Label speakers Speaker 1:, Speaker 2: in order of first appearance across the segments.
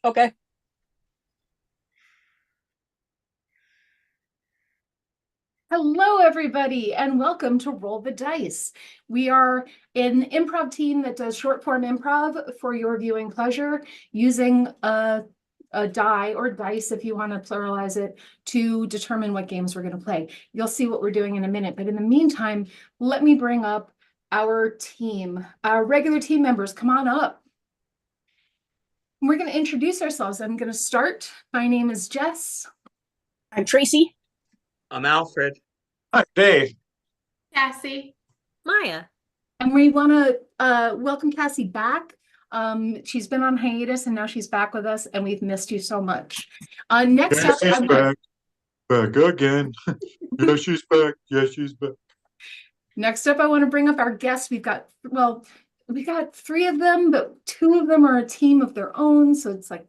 Speaker 1: Okay.
Speaker 2: Hello, everybody, and welcome to Roll the Dice. We are an improv team that does short form improv for your viewing pleasure using a die or dice, if you want to pluralize it, to determine what games we're going to play. You'll see what we're doing in a minute, but in the meantime, let me bring up our team. Our regular team members, come on up. We're going to introduce ourselves. I'm going to start. My name is Jess.
Speaker 1: I'm Tracy.
Speaker 3: I'm Alfred.
Speaker 4: Hi, Dave.
Speaker 5: Cassie.
Speaker 6: Maya.
Speaker 2: And we want to welcome Cassie back. She's been on hiatus and now she's back with us, and we've missed you so much. Next up,
Speaker 4: She's back. Back again. Yes, she's back. Yes, she's back.
Speaker 2: Next up, I want to bring up our guests. We got three of them, but two of them are a team of their own, so it's like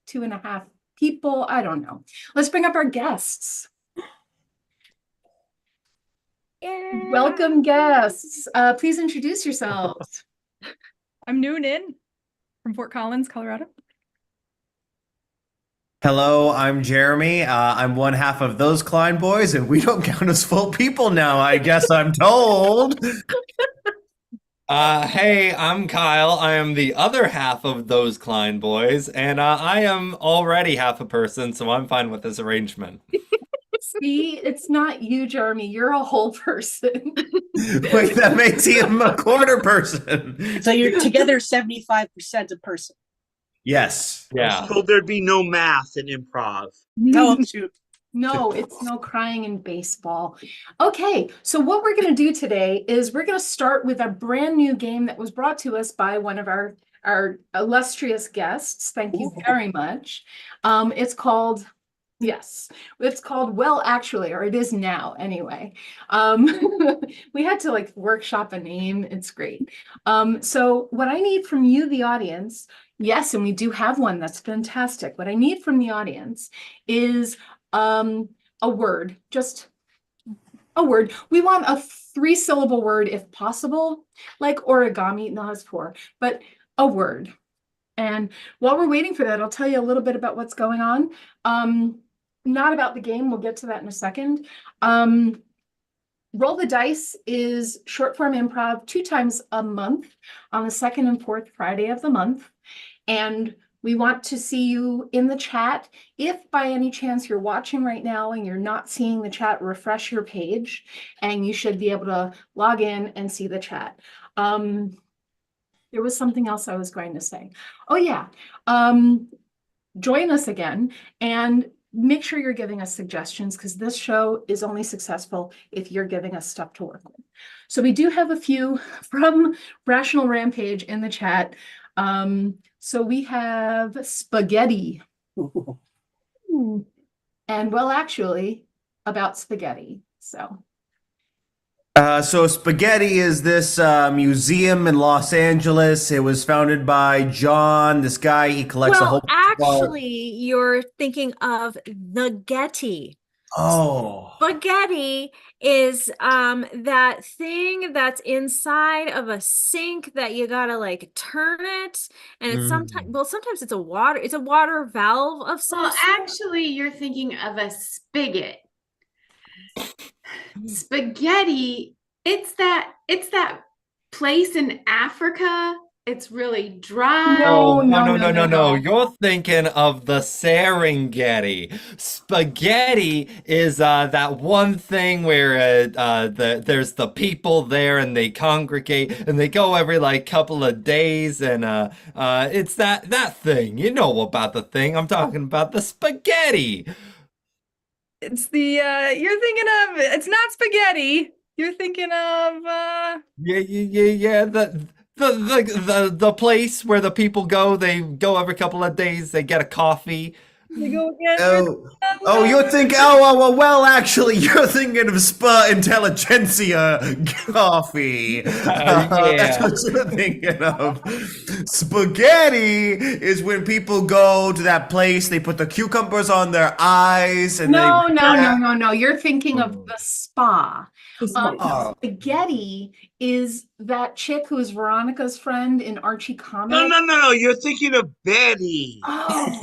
Speaker 2: 2.5 people. I don't know. Let's bring up our guests.
Speaker 6: Yeah.
Speaker 2: Welcome, guests. Please introduce yourselves.
Speaker 7: I'm Noonan from Fort Collins, Colorado.
Speaker 8: Hello, I'm Jeremy. I'm one half of those Klein Boys, and we don't count as full people now, I guess I'm told.
Speaker 9: Hey, I'm Kyle. I am the other half of those Klein Boys, and I am already half a person, so I'm fine with this arrangement.
Speaker 2: See, it's not you, Jeremy. You're a whole person.
Speaker 8: Wait, that makes him a quarter person.
Speaker 1: So you're together 75% a person.
Speaker 8: Yes.
Speaker 9: Yeah.
Speaker 3: So there'd be no math in improv.
Speaker 1: Oh, shoot.
Speaker 2: No, it's no crying in baseball. Okay, so what we're going to do today is we're going to start with a brand new game that was brought to us by one of our illustrious guests. Thank you very much. It's called Well Actually, or it is now anyway. We had to like workshop a name. It's great. So what I need from you, the audience, yes, and we do have one that's fantastic. What I need from the audience is a word, just a word. We want a 3-syllable word if possible, like origami, not as 4, but a word. And while we're waiting for that, I'll tell you a little bit about what's going on. Not about the game, we'll get to that in a second. Roll the Dice is short form improv 2 times a month on the 2nd and 4th Friday of the month. And we want to see you in the chat. If by any chance you're watching right now and you're not seeing the chat, refresh your page and you should be able to log in and see the chat. There was something else I was going to say. Oh yeah, join us again and make sure you're giving us suggestions, because this show is only successful if you're giving us stuff to work with. So we do have a few from Rational Rampage in the chat. So we have spaghetti. And well, actually, about spaghetti.
Speaker 8: So Spaghetti is this museum in Los Angeles. It was founded by John. This guy, he collects a whole...
Speaker 6: Actually, you're thinking of the Getty.
Speaker 8: Oh.
Speaker 6: Spaghetti is that thing that's inside of a sink that you gotta like turn it, and it's sometimes it's a water valve of some
Speaker 5: Well,
Speaker 6: sort.
Speaker 5: actually, you're thinking of a spigot. Spaghetti, it's that place in Africa. It's really dry.
Speaker 2: No.
Speaker 9: You're thinking of the Serengeti. Spaghetti is that one thing where there's the people there and they congregate and they go every like couple of days, and it's that thing. You know about the thing. I'm talking about the spaghetti.
Speaker 7: It's the you're thinking of, it's not spaghetti. You're thinking of
Speaker 9: Yeah. The place where the people go, they go every couple of days, they get a coffee.
Speaker 7: you go again.
Speaker 8: You're thinking, well, actually, you're thinking of Spa Intelligentsia coffee. That's what you're thinking of. Spaghetti is when people go to that place, they put the cucumbers on their eyes, and
Speaker 2: No. You're thinking of the spa. Spaghetti is that chick who is Veronica's friend in Archie
Speaker 3: No,
Speaker 2: Comics?
Speaker 3: no. You're thinking of Betty.
Speaker 2: Oh,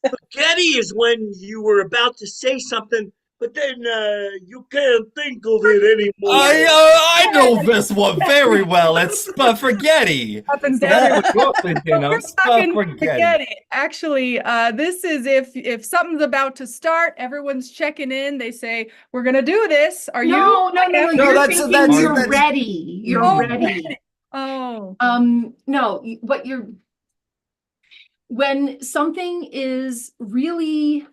Speaker 3: Spaghetti is when you were about to say something, but then you can't think of it anymore.
Speaker 9: I know this one very well. It's spaghetti.
Speaker 7: Happens to
Speaker 9: That's
Speaker 7: everyone.
Speaker 9: what you're thinking
Speaker 7: We're
Speaker 9: of.
Speaker 7: talking
Speaker 9: Spaghetti.
Speaker 7: spaghetti. Actually, this is if something's about to start, everyone's checking in. They say, "We're gonna do this." Are you?
Speaker 2: no.
Speaker 8: No,
Speaker 2: You're
Speaker 8: that's-
Speaker 2: thinking
Speaker 8: that's-
Speaker 2: you're
Speaker 8: that's-
Speaker 2: ready. You're
Speaker 7: Oh,
Speaker 2: ready.
Speaker 7: Oh.
Speaker 2: No, what when something is really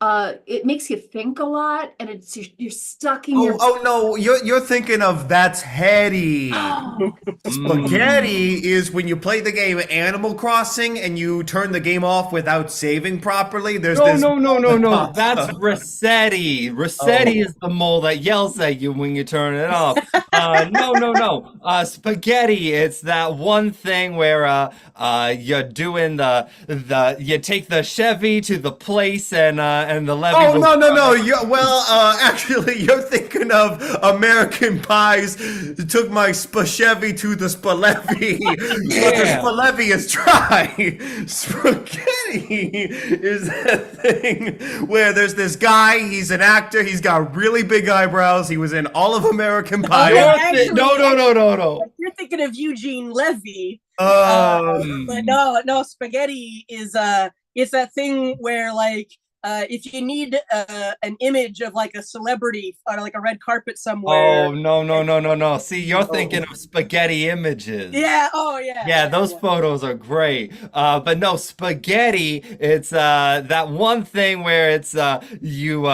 Speaker 2: it makes you think a lot and you're stuck in your
Speaker 8: Oh no, you're thinking of that's heady.
Speaker 2: Oh,
Speaker 8: Spaghetti is when you play the game Animal Crossing and you turn the game off without saving properly. There's this.
Speaker 9: No. That's Rossetti. Rossetti is the mole that yells at you when you turn it off. No. Spaghetti. It's that one thing where you're doing you take the Chevy to the place and the levee.
Speaker 8: Oh no. Actually, you're thinking of American Pies. Took my Chevy to the Spalevey, but the Spalevey is dry. Spaghetti is that thing where there's this guy. He's an actor. He's got really big eyebrows. He was in all of American Pie.
Speaker 1: actually-
Speaker 9: No.
Speaker 1: You're thinking of Eugene Levy.
Speaker 8: Oh.
Speaker 1: But no, spaghetti is it's that thing where like if you need an image of like a celebrity on like a red carpet somewhere.
Speaker 9: Oh no. See, you're thinking of spaghetti images.
Speaker 1: Yeah.
Speaker 9: Yeah, those photos are great. But no, spaghetti, it's that one thing where it's you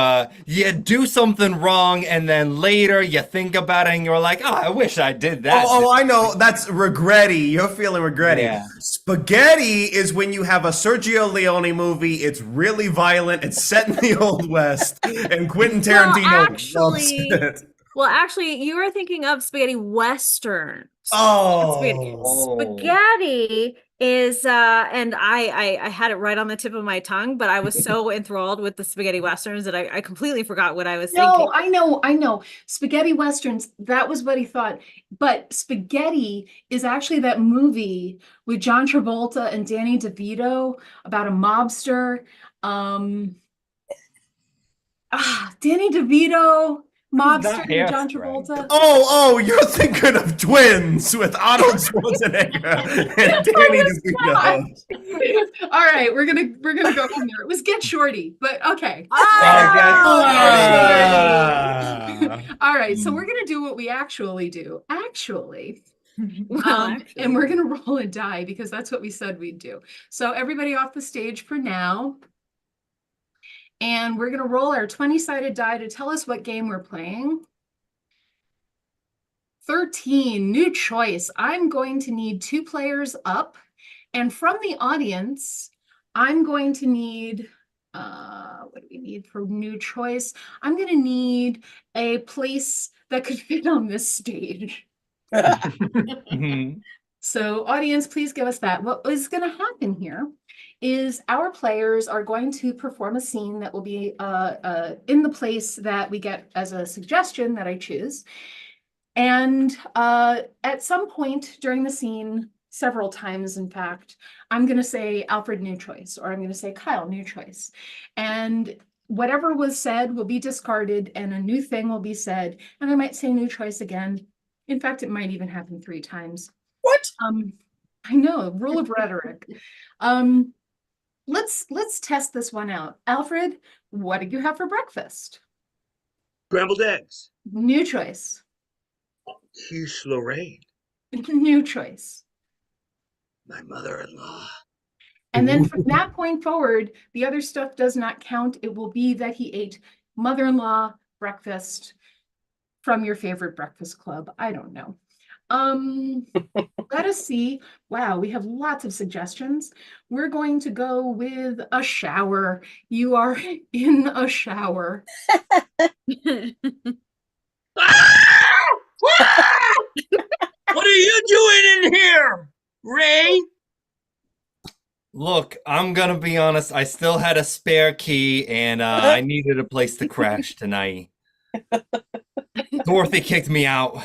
Speaker 9: do something wrong and then later you think about it and you're like, oh, I wish I did that.
Speaker 8: Oh, I know. That's regretty. You're feeling regretty.
Speaker 9: Yeah.
Speaker 8: Spaghetti is when you have a Sergio Leone movie. It's really violent. It's set in the Old West, and Quentin Tarantino loves it.
Speaker 6: Well, actually, you were thinking of spaghetti westerns.
Speaker 8: Oh.
Speaker 6: Spaghetti is and I had it right on the tip of my tongue, but I was so enthralled with the spaghetti westerns that I completely forgot what I was thinking.
Speaker 2: no, I know. Spaghetti westerns, that was what he thought. But Spaghetti is actually that movie with John Travolta and Danny DeVito about a mobster. Danny DeVito, mobster, and John Travolta.
Speaker 8: Oh, you're thinking of Twins with Arnold Schwarzenegger and Danny DeVito.
Speaker 2: All right, we're gonna go from there. It was Get Shorty, but okay. All right, so we're gonna do what we actually do. And we're gonna roll a die because that's what we said we'd do. So everybody off the stage for now. And we're gonna roll our 20-sided die to tell us what game we're playing. 13, new choice. I'm going to need 2 players up. And from the audience, I'm going to need, what do we need for new choice? I'm gonna need a place that could fit on this stage. So audience, please give us that. What is going to happen here is our players are going to perform a scene that will be in the place that we get as a suggestion that I choose. And at some point during the scene, several times in fact, I'm going to say Alfred, new choice, or I'm going to say Kyle, new choice. And whatever was said will be discarded and a new thing will be said. And I might say new choice again. In fact, it might even happen 3 times.
Speaker 1: What?
Speaker 2: I know, rule of rhetoric. Let's test this one out. Alfred, what did you have for breakfast?
Speaker 3: Scrambled eggs.
Speaker 2: New choice.
Speaker 3: Quiche Lorraine.
Speaker 2: New choice.
Speaker 3: My mother-in-law.
Speaker 2: And then from that point forward, the other stuff does not count. It will be that he ate mother-in-law breakfast from your favorite breakfast club. I don't know. Let us see. Wow, we have lots of suggestions. We're going to go with a shower. You are in a shower.
Speaker 3: What are you doing in here, Ray?
Speaker 9: Look, I'm gonna be honest, I still had a spare key and I needed a place to crash tonight. Dorothy kicked me out.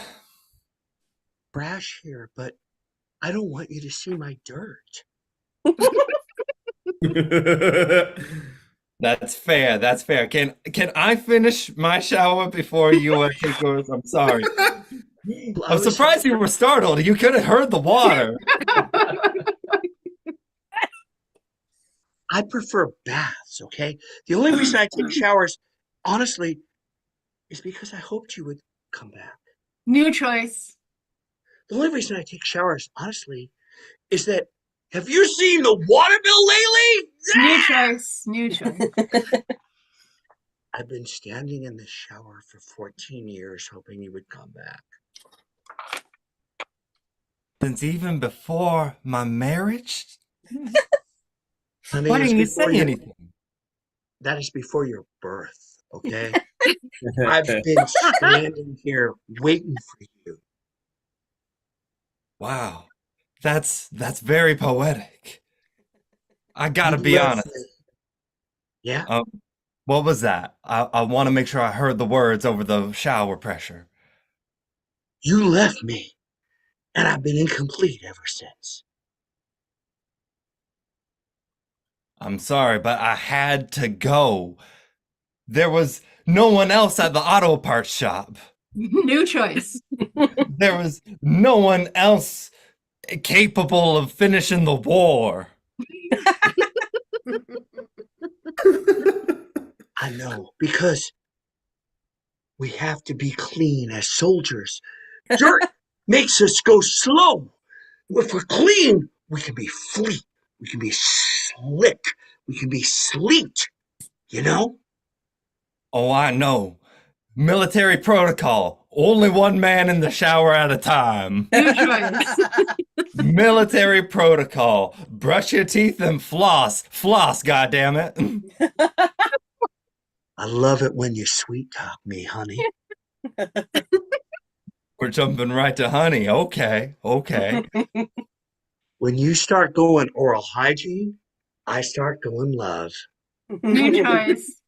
Speaker 3: trash here, but I don't want you to see my dirt.
Speaker 9: That's fair. That's fair. Can I finish my shower before you take yours? I'm sorry. I'm surprised you were startled. You could have heard the water.
Speaker 3: I prefer baths, okay? The only reason I take showers, honestly, is because I hoped you would come back.
Speaker 2: New choice.
Speaker 3: The only reason I take showers, honestly, is that have you seen the water bill lately?
Speaker 2: New choice. New choice.
Speaker 3: I've been standing in this shower for 14 years hoping you would come back.
Speaker 9: Since even before my marriage?
Speaker 3: Honey,
Speaker 9: Why
Speaker 3: it's
Speaker 9: didn't you
Speaker 3: before
Speaker 9: say anything?
Speaker 3: That is before your birth, okay? I've been standing here waiting for you.
Speaker 9: Wow. That's very poetic. I gotta
Speaker 3: You
Speaker 9: be
Speaker 3: left
Speaker 9: honest.
Speaker 3: me. Yeah?
Speaker 9: What was that? I want to make sure I heard the words over the shower pressure.
Speaker 3: You left me, and I've been incomplete ever since.
Speaker 9: I'm sorry, but I had to go. There was no one else at the auto parts shop.
Speaker 2: New choice.
Speaker 9: There was no one else capable of finishing the war.
Speaker 3: I know, because we have to be clean as soldiers. Dirt makes us go slow. If we're clean, we can be fleet. We can be slick. We can be sleek. You know?
Speaker 9: Oh, I know. Military protocol. Only one man in the shower at a time.
Speaker 2: New choice.
Speaker 9: Military protocol. Brush your teeth and floss. Floss, goddammit.
Speaker 3: I love it when you sweet talk me, honey.
Speaker 9: We're jumping right to honey. Okay.
Speaker 3: When you start going oral hygiene, I start going love.
Speaker 2: New choice.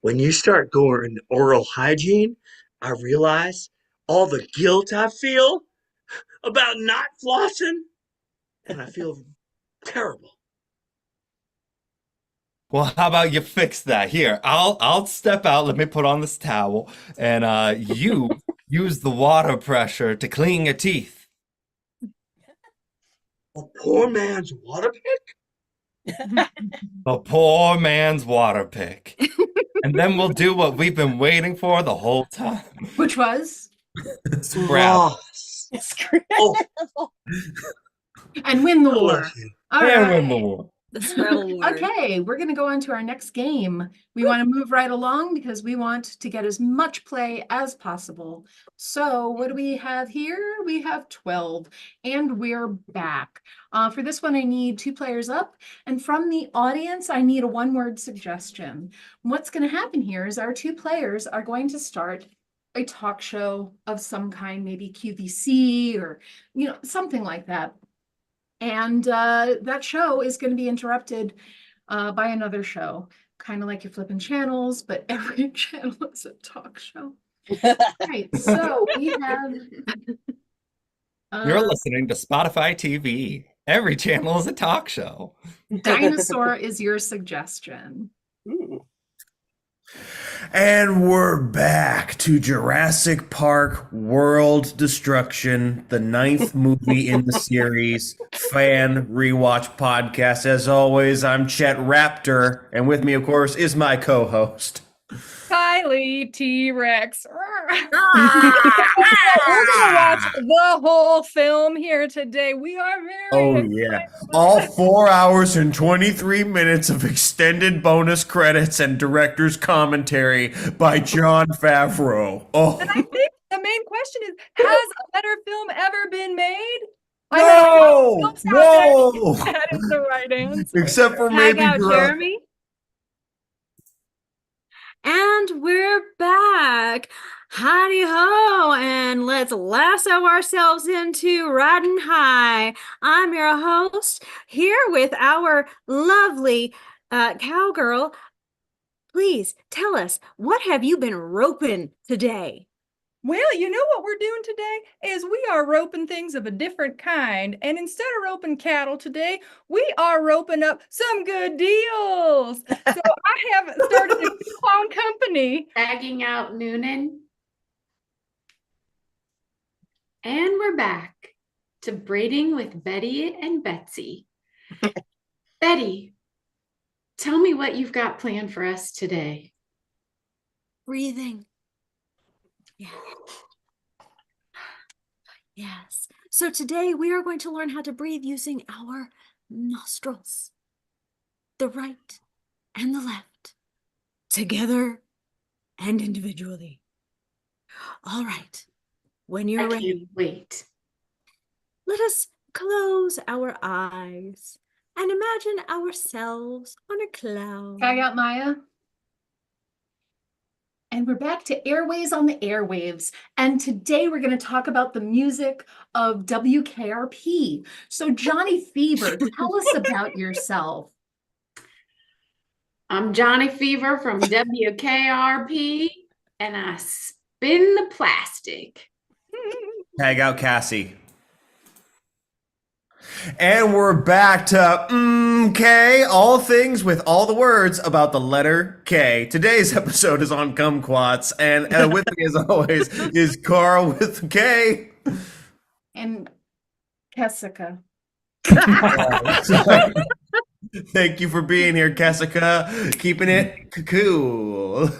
Speaker 3: When you start going oral hygiene, I realize all the guilt I feel about not flossing, and I feel terrible.
Speaker 9: Well, how about you fix that? Here, I'll step out. Let me put on this towel, and you use the water pressure to clean your teeth.
Speaker 3: A poor man's water pick?
Speaker 9: The poor man's water pick. And then we'll do what we've been waiting for the whole time.
Speaker 2: Which was?
Speaker 9: Scrabble.
Speaker 3: Oh,
Speaker 2: And win the
Speaker 3: I
Speaker 2: war.
Speaker 3: love you.
Speaker 2: All
Speaker 9: And win
Speaker 2: right.
Speaker 9: the war.
Speaker 6: The Scrabble word.
Speaker 2: Okay, we're going to go on to our next game. We want to move right along because we want to get as much play as possible. So what do we have here? We have 12, and we're back. For this one, I need 2 players up, and from the audience, I need a one-word suggestion. What's going to happen here is our 2 players are going to start a talk show of some kind, maybe QVC or, something like that. And that show is going to be interrupted by another show, kind of like you're flipping channels, but every channel is a talk show. Right, so we have...
Speaker 9: You're listening to Spotify TV. Every channel is a talk show.
Speaker 2: Dinosaur is your suggestion.
Speaker 1: Ooh.
Speaker 8: And we're back to Jurassic Park World Destruction, the 9th movie in the series, fan rewatch podcast. As always, I'm Chet Raptor, and with me, of course, is my co-host.
Speaker 7: Kylie T-Rex. We're gonna watch the whole film here today. We are very excited.
Speaker 8: All 4 hours and 23 minutes of extended bonus credits and director's commentary by Jon Favreau. Oh,
Speaker 7: And I think the main question is, has a better film ever been made?
Speaker 8: no! Whoa!
Speaker 7: That is the right answer.
Speaker 8: Except for
Speaker 6: Tag
Speaker 8: maybe
Speaker 6: out Jeremy. And we're back. Howdy ho, and let's lasso ourselves into riding high. I'm your host here with our lovely cowgirl. Please tell us, what have you been roping today?
Speaker 7: Well, you know what we're doing today is we are roping things of a different kind. And instead of roping cattle today, we are roping up some good deals. So I have started a coupon company.
Speaker 5: Tagging out Noonan. And we're back to braiding with Betty and Betsy. Betty, tell me what you've got planned for us today.
Speaker 6: Breathing. Yeah. Yes. So today we are going to learn how to breathe using our nostrils. The right and the left. Together and individually. All right. When you're ready.
Speaker 5: Wait.
Speaker 6: Let us close our eyes and imagine ourselves on a cloud.
Speaker 2: Tag out Maya. And we're back to Airways on the Airwaves. And today we're going to talk about the music of WKRP. So Johnny Fever, tell us about yourself.
Speaker 5: I'm Johnny Fever from WKRP, and I spin the plastic.
Speaker 8: Tag out Cassie. And we're back to K, all things with all the words about the letter K. Today's episode is on kumquats, and with me as always is Carl with K.
Speaker 2: And Jessica.
Speaker 8: Thank you for being here, Jessica. Keeping it cool.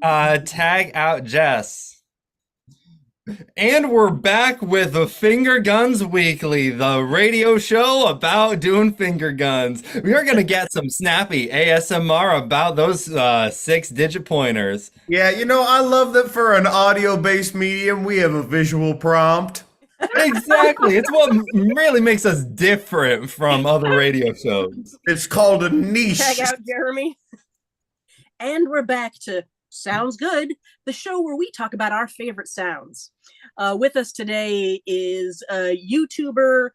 Speaker 9: Tag out Jess. And we're back with the Finger Guns Weekly, the radio show about doing finger guns. We are going to get some snappy ASMR about those 6-digit pointers.
Speaker 8: Yeah, you know, I love that for an audio-based medium, we have a visual prompt.
Speaker 9: Exactly. It's what really makes us different from other radio shows.
Speaker 8: It's called a niche.
Speaker 1: Tag out Jeremy. And we're back to Sounds Good, the show where we talk about our favorite sounds. With us today is YouTuber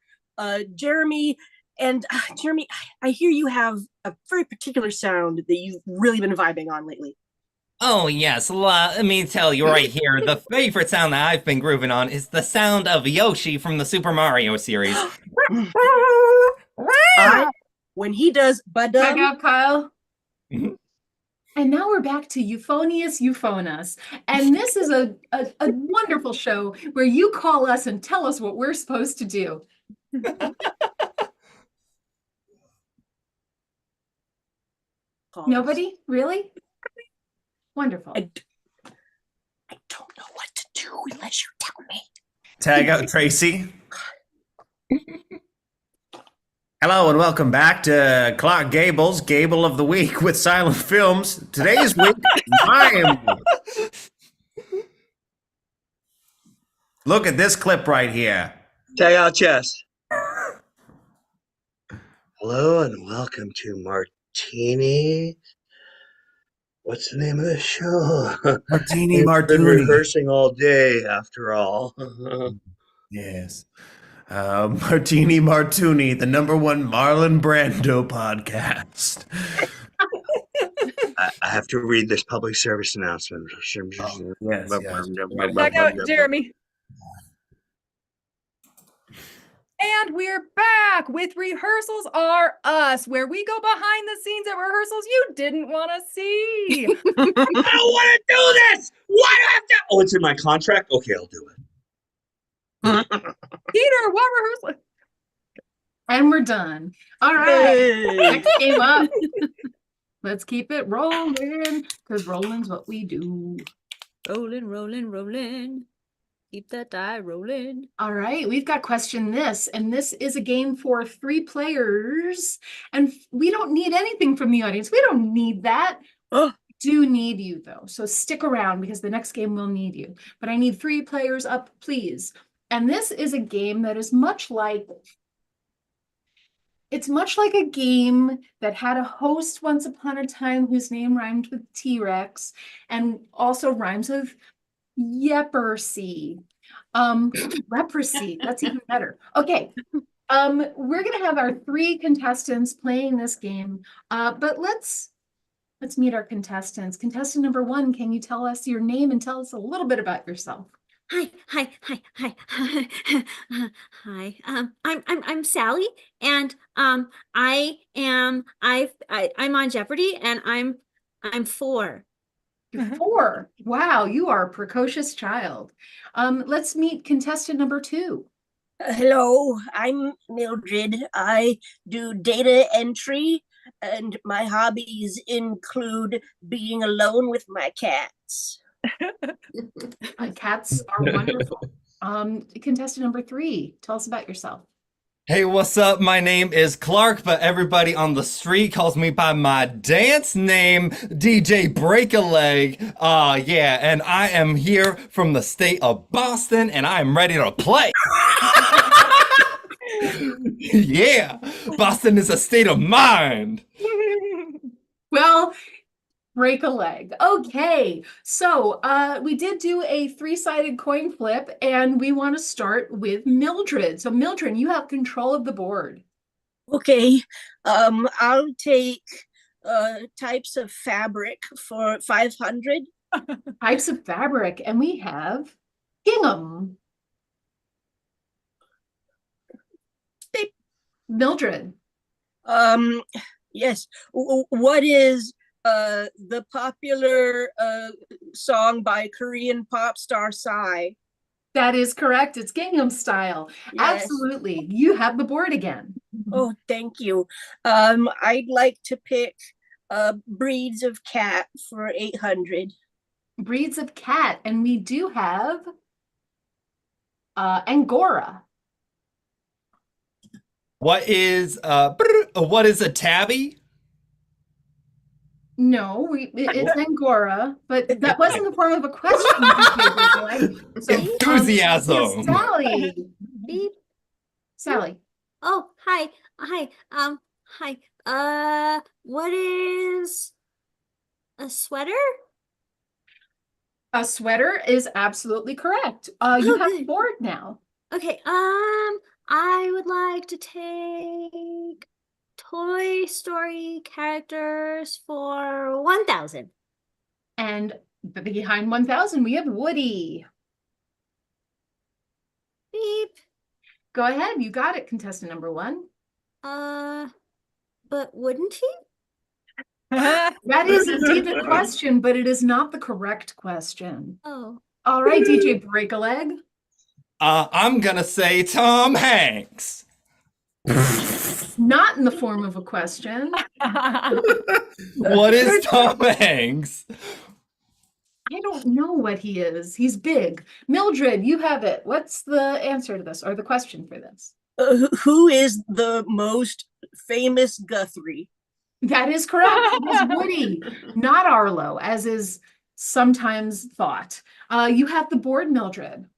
Speaker 1: Jeremy. And Jeremy, I hear you have a very particular sound that you've really been vibing on lately.
Speaker 9: Oh, yes. Let me tell you right here. The favorite sound that I've been grooving on is the sound of Yoshi from the Super Mario series.
Speaker 1: When he does
Speaker 2: Tag out Kyle. And now we're back to Euphonious Euphonas. And this is a wonderful show where you call us and tell us what we're supposed to do. Nobody? Really? Wonderful.
Speaker 1: I don't know what to do unless you tell me.
Speaker 8: Tag out Tracy. Hello and welcome back to Clark Gable's Gable of the Week with Silent Films. Today's week, Mime. Look at this clip right here.
Speaker 3: Tag out Chess. Hello and welcome to Martini. What's the name of the show?
Speaker 8: Martini
Speaker 3: We've
Speaker 8: Martini.
Speaker 3: been rehearsing all day, after all.
Speaker 8: Yes. Martini Martuni, the #1 Marlon Brando podcast.
Speaker 3: I have to read this public service announcement.
Speaker 8: Yes.
Speaker 7: Tag out Jeremy. And we're back with Rehearsals Are Us, where we go behind the scenes at rehearsals you didn't want to see.
Speaker 3: I don't want to do this! Why do I have to? Oh, it's in my contract? Okay, I'll do it.
Speaker 7: Peter, what rehearsal?
Speaker 2: And we're done. All right. Next game up. Let's keep it rolling, because rolling's what we do.
Speaker 6: Rolling, rolling, rolling. Keep that die rolling.
Speaker 2: All right, we've got question this, and this is a game for 3 players, and we don't need anything from the audience. We don't need that.
Speaker 1: Oh.
Speaker 2: Do need you though, so stick around because the next game will need you. But I need 3 players up, please. And this is a game that is much like a game that had a host once upon a time whose name rhymed with T-Rex and also rhymes with Yeppersy. Leprosy, that's even better. Okay. We're gonna have our 3 contestants playing this game. But let's Let's meet our contestants. Contestant number 1, can you tell us your name and tell us a little bit about yourself?
Speaker 6: Hi. I'm Sally, and I'm on Jeopardy, and I'm 4.
Speaker 2: You're 4. Wow, you are a precocious child. Let's meet contestant number 2.
Speaker 1: Hello, I'm Mildred. I do data entry, and my hobbies include being alone with my cats.
Speaker 2: Cats are wonderful. Contestant number 3, tell us about yourself.
Speaker 9: Hey, what's up? My name is Clark, but everybody on the street calls me by my dance name, DJ Break-a-Leg. Yeah, and I am here from the state of Boston, and I am ready to play. Yeah, Boston is a state of mind.
Speaker 2: Well, break a leg. Okay, so we did do a 3-sided coin flip, and we want to start with Mildred. So Mildred, you have control of the board.
Speaker 1: Okay, I'll take types of fabric for 500.
Speaker 2: Types of fabric, and we have gingham.
Speaker 1: Beep.
Speaker 2: Mildred.
Speaker 1: Yes. What is the popular song by Korean pop star Psy?
Speaker 2: That is correct. It's gingham style.
Speaker 1: Yes.
Speaker 2: Absolutely. You have the board again.
Speaker 1: Oh, thank you. I'd like to pick breeds of cat for 800.
Speaker 2: Breeds of cat, and we do have Angora.
Speaker 9: What is a tabby?
Speaker 2: No, it's Angora, but that wasn't the form of a question. So,
Speaker 9: Enthusiasm.
Speaker 2: Sally.
Speaker 6: Beep.
Speaker 2: Sally.
Speaker 6: Oh, hi. What is a sweater?
Speaker 2: A sweater is absolutely correct. You have the
Speaker 6: good.
Speaker 2: board now.
Speaker 6: Okay, I would like to take Toy Story characters for 1,000.
Speaker 2: And behind 1,000, we have Woody.
Speaker 6: Beep.
Speaker 2: Go ahead, you got it, contestant number 1.
Speaker 6: But wouldn't he?
Speaker 2: That is indeed the question, but it is not the correct question.
Speaker 6: Oh.
Speaker 2: All right, DJ Break-a-Leg.
Speaker 9: I'm gonna say Tom Hanks.
Speaker 2: Not in the form of a question.
Speaker 9: What is Tom Hanks?
Speaker 2: I don't know what he is. He's big. Mildred, you have it. What's the answer to this, or the question for this?
Speaker 1: Who is the most famous Guthrie?
Speaker 2: That is correct. It is Woody, not Arlo, as is sometimes thought. You have the board, Mildred.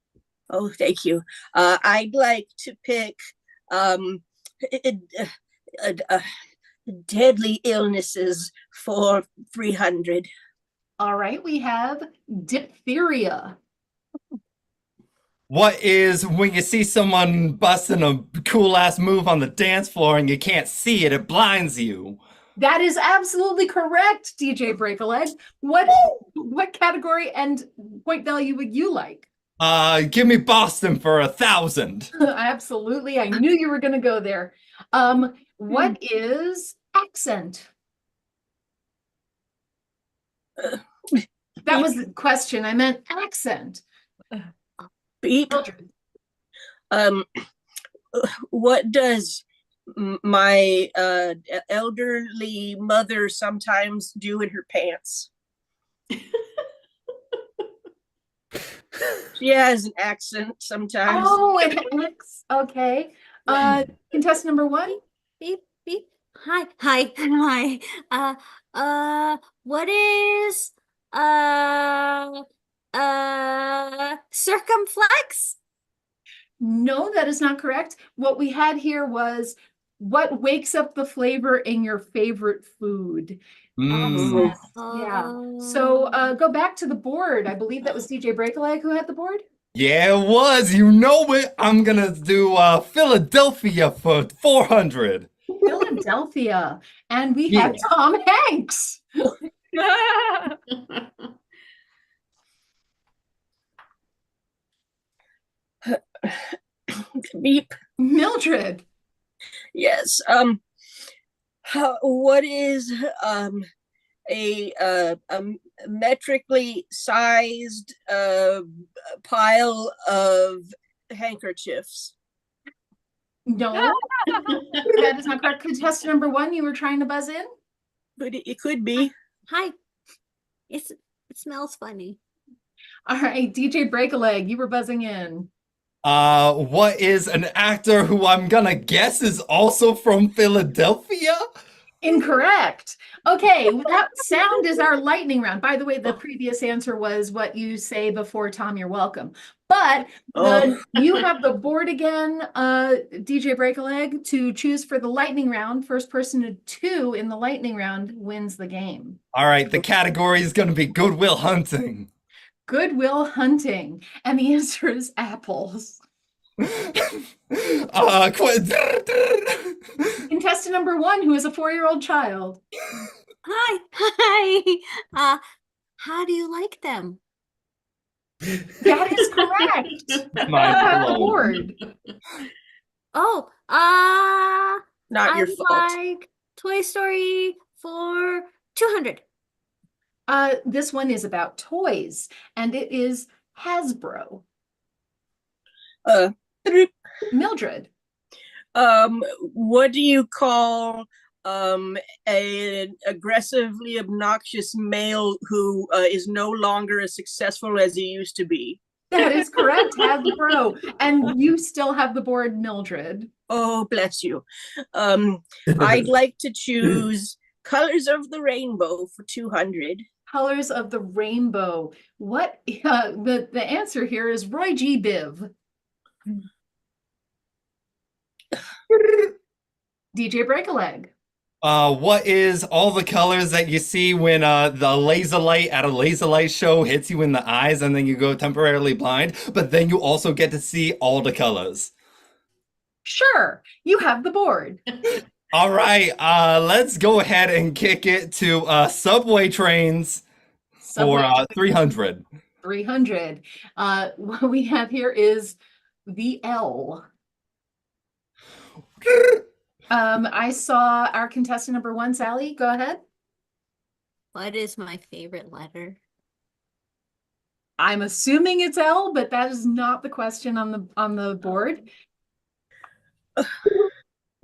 Speaker 1: Oh, thank you. I'd like to pick deadly illnesses for 300.
Speaker 2: All right, we have diphtheria.
Speaker 9: What is when you see someone busting a cool ass move on the dance floor and you can't see it, it blinds you?
Speaker 2: That is absolutely correct, DJ Break-a-Leg. What category and point value would you like?
Speaker 9: Give me Boston for 1,000.
Speaker 2: Absolutely, I knew you were going to go there. What is accent? That was the question. I meant accent.
Speaker 1: Beep. What does my elderly mother sometimes do in her pants? She has an accent sometimes.
Speaker 2: Oh, an X. Okay. Contestant number 1.
Speaker 6: Beep, beep. Hi. What is circumflex?
Speaker 2: No, that is not correct. What we had here was what wakes up the flavor in your favorite food.
Speaker 9: Mm.
Speaker 2: Yeah. So go back to the board. I believe that was DJ Break-a-Leg who had the board.
Speaker 9: Yeah, it was. You know it. I'm gonna do Philadelphia for 400.
Speaker 2: Philadelphia. And we have Tom Hanks.
Speaker 1: Beep.
Speaker 2: Mildred.
Speaker 1: Yes. What is a metrically sized pile of handkerchiefs?
Speaker 2: No, that is not correct. Contestant number 1, you were trying to buzz in?
Speaker 1: But it could be.
Speaker 6: Hi. It smells funny.
Speaker 2: All right, DJ Break a Leg, you were buzzing in.
Speaker 9: What is an actor who I'm gonna guess is also from Philadelphia?
Speaker 2: Incorrect. Okay, that sound is our lightning round. By the way, the previous answer was what you say before Tom, you're welcome. But you have the board again, DJ Break a Leg, to choose for the lightning round. First person to 2 in the lightning round wins the game.
Speaker 9: All right, the category is gonna be Good Will Hunting.
Speaker 2: Good Will Hunting. And the answer is apples. Contestant number 1, who is a 4-year-old child.
Speaker 6: Hi. How do you like them?
Speaker 2: That is correct.
Speaker 9: My
Speaker 2: board.
Speaker 6: Oh,
Speaker 1: Not your
Speaker 6: I
Speaker 1: fault.
Speaker 6: like Toy Story for 200.
Speaker 2: This one is about toys, and it is Hasbro. Mildred.
Speaker 1: What do you call an aggressively obnoxious male who is no longer as successful as he used to be?
Speaker 2: That is correct, Hasbro. And you still have the board, Mildred.
Speaker 1: Oh, bless you. I'd like to choose Colors of the Rainbow for 200.
Speaker 2: Colors of the Rainbow. What the answer here is Roy G. Biv. DJ Break a Leg.
Speaker 9: What is all the colors that you see when the laser light at a laser light show hits you in the eyes and then you go temporarily blind, but then you also get to see all the colors?
Speaker 2: Sure, you have the board.
Speaker 9: All right, let's go ahead and kick it to subway trains for 300.
Speaker 2: 300. What we have here is the L. I saw our contestant number 1, Sally. Go ahead.
Speaker 6: What is my favorite letter?
Speaker 2: I'm assuming it's L, but that is not the question on the board.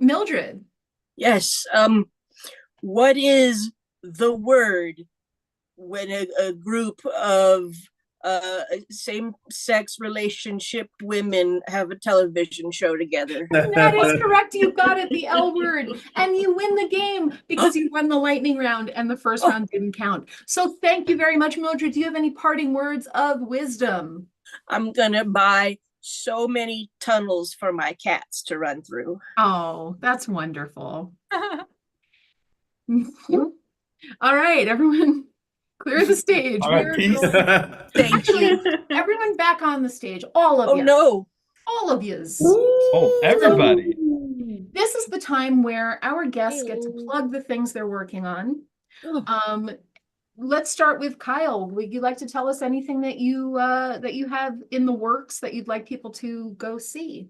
Speaker 2: Mildred.
Speaker 1: Yes. What is the word when a group of same-sex relationship women have a television show together?
Speaker 2: That is correct. You got it, the L word. And you win the game because you won the lightning round and the first round didn't count. So thank you very much, Mildred. Do you have any parting words of wisdom?
Speaker 1: I'm gonna buy so many tunnels for my cats to run through.
Speaker 2: Oh, that's wonderful. All right, everyone. Clear the stage.
Speaker 9: All right, peace.
Speaker 1: Thank you.
Speaker 2: Everyone back on the stage. All of you.
Speaker 1: Oh no.
Speaker 2: All of yous.
Speaker 9: Oh, everybody.
Speaker 2: This is the time where our guests get to plug the things they're working on. Let's start with Kyle. Would you like to tell us anything that you have in the works that you'd like people to go see?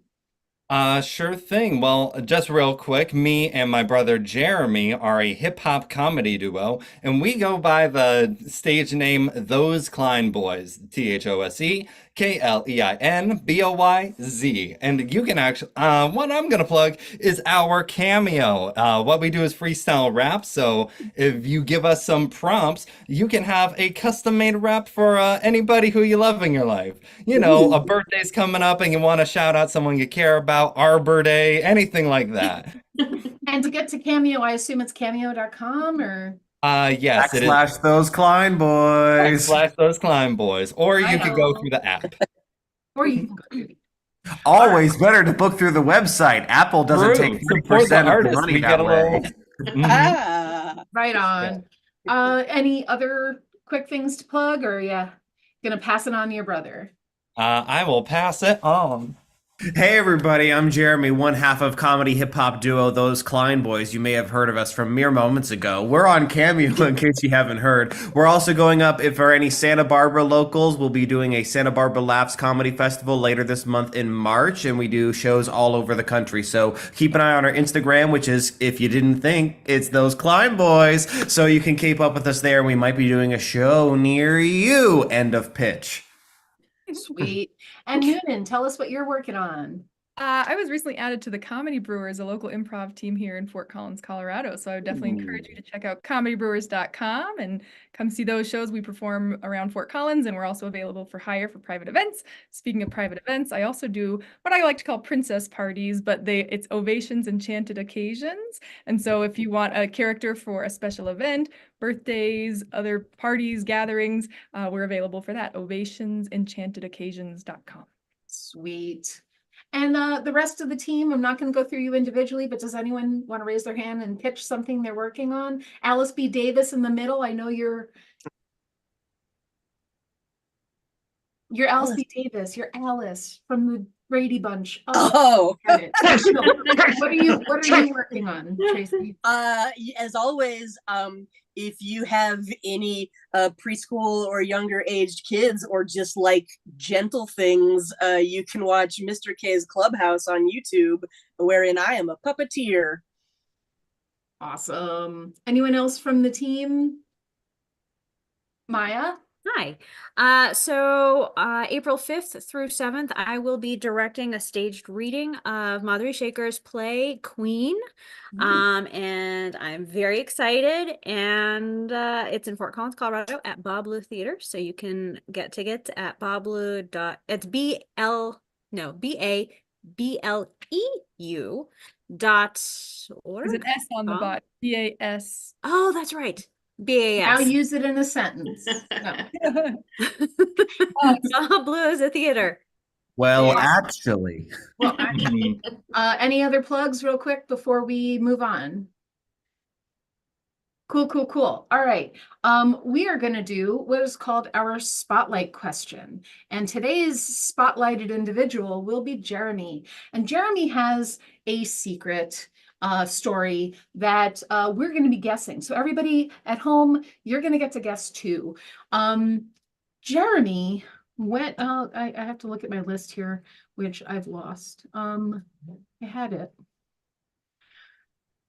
Speaker 9: Sure thing. Well, just real quick, me and my brother Jeremy are a hip-hop comedy duo, and we go by the stage name Those Klein Boys, THOSE KLEINBOYZ. And you can actually, what I'm gonna plug is our Cameo. What we do is freestyle rap, so if you give us some prompts, you can have a custom-made rap for anybody who you love in your life. You know, a birthday's coming up and you want to shout out someone you care about, Arbor Day, anything like that.
Speaker 2: And to get to Cameo, I assume it's cameo.com or?
Speaker 9: Yes, it is.
Speaker 8: / those Klein boys.
Speaker 9: / those Klein boys. Or you could go through the app.
Speaker 2: Or you can go through the
Speaker 8: Always better to book through the website. Apple doesn't take 30% of the money that way.
Speaker 2: Right on. Any other quick things to plug, or gonna pass it on to your brother?
Speaker 9: I will pass it on.
Speaker 8: Hey everybody, I'm Jeremy, one half of comedy hip hop duo Those Klein Boys. You may have heard of us from mere moments ago. We're on Cameo in case you haven't heard. We're also going up, if for any Santa Barbara locals, we'll be doing a Santa Barbara Laughs Comedy Festival later this month in March, and we do shows all over the country. So keep an eye on our Instagram, which is, if you didn't think, it's Those Klein Boys. So you can keep up with us there. We might be doing a show near you. End of pitch.
Speaker 2: Sweet. And Noonan, tell us what you're working on.
Speaker 7: I was recently added to the Comedy Brewers, a local improv team here in Fort Collins, Colorado. So I would definitely encourage you to check out comedybrewers.com and come see those shows we perform around Fort Collins. And we're also available for hire for private events. Speaking of private events, I also do what I like to call princess parties, but it's Ovations Enchanted Occasions. And so if you want a character for a special event, birthdays, other parties, gatherings, we're available for that. Ovationsenchantedoccasions.com.
Speaker 2: Sweet. And the rest of the team, I'm not going to go through you individually, but does anyone want to raise their hand and pitch something they're working on? Alice B. Davis in the middle. I know you're Alice B. Davis. You're Alice from the Brady Bunch.
Speaker 1: Oh.
Speaker 2: Got it. What are you working on, Tracy?
Speaker 1: As always, if you have any preschool or younger aged kids or just like gentle things, you can watch Mr. K's Clubhouse on YouTube, wherein I am a puppeteer.
Speaker 2: Awesome. Anyone else from the team? Maya?
Speaker 6: Hi. So April 5th through 7th, I will be directing a staged reading of Madhuri Shekhar's play Queen. And I'm very excited. And it's in Fort Collins, Colorado at Bob Blue Theater. So you can get tickets at bobblue. It's BABLEU .org.
Speaker 7: There's an S on the bot. BAS.
Speaker 6: Oh, that's right. BAS.
Speaker 2: Now use it in a sentence. No.
Speaker 6: Bob Blue is a theater.
Speaker 8: Well,
Speaker 2: Yeah.
Speaker 8: actually.
Speaker 2: Well, actually, any other plugs real quick before we move on? Cool. All right. We are going to do what is called our spotlight question. And today's spotlighted individual will be Jeremy. And Jeremy has a secret story that we're going to be guessing. So everybody at home, you're going to get to guess too. Jeremy went out. I have to look at my list here, which I've lost. I had it.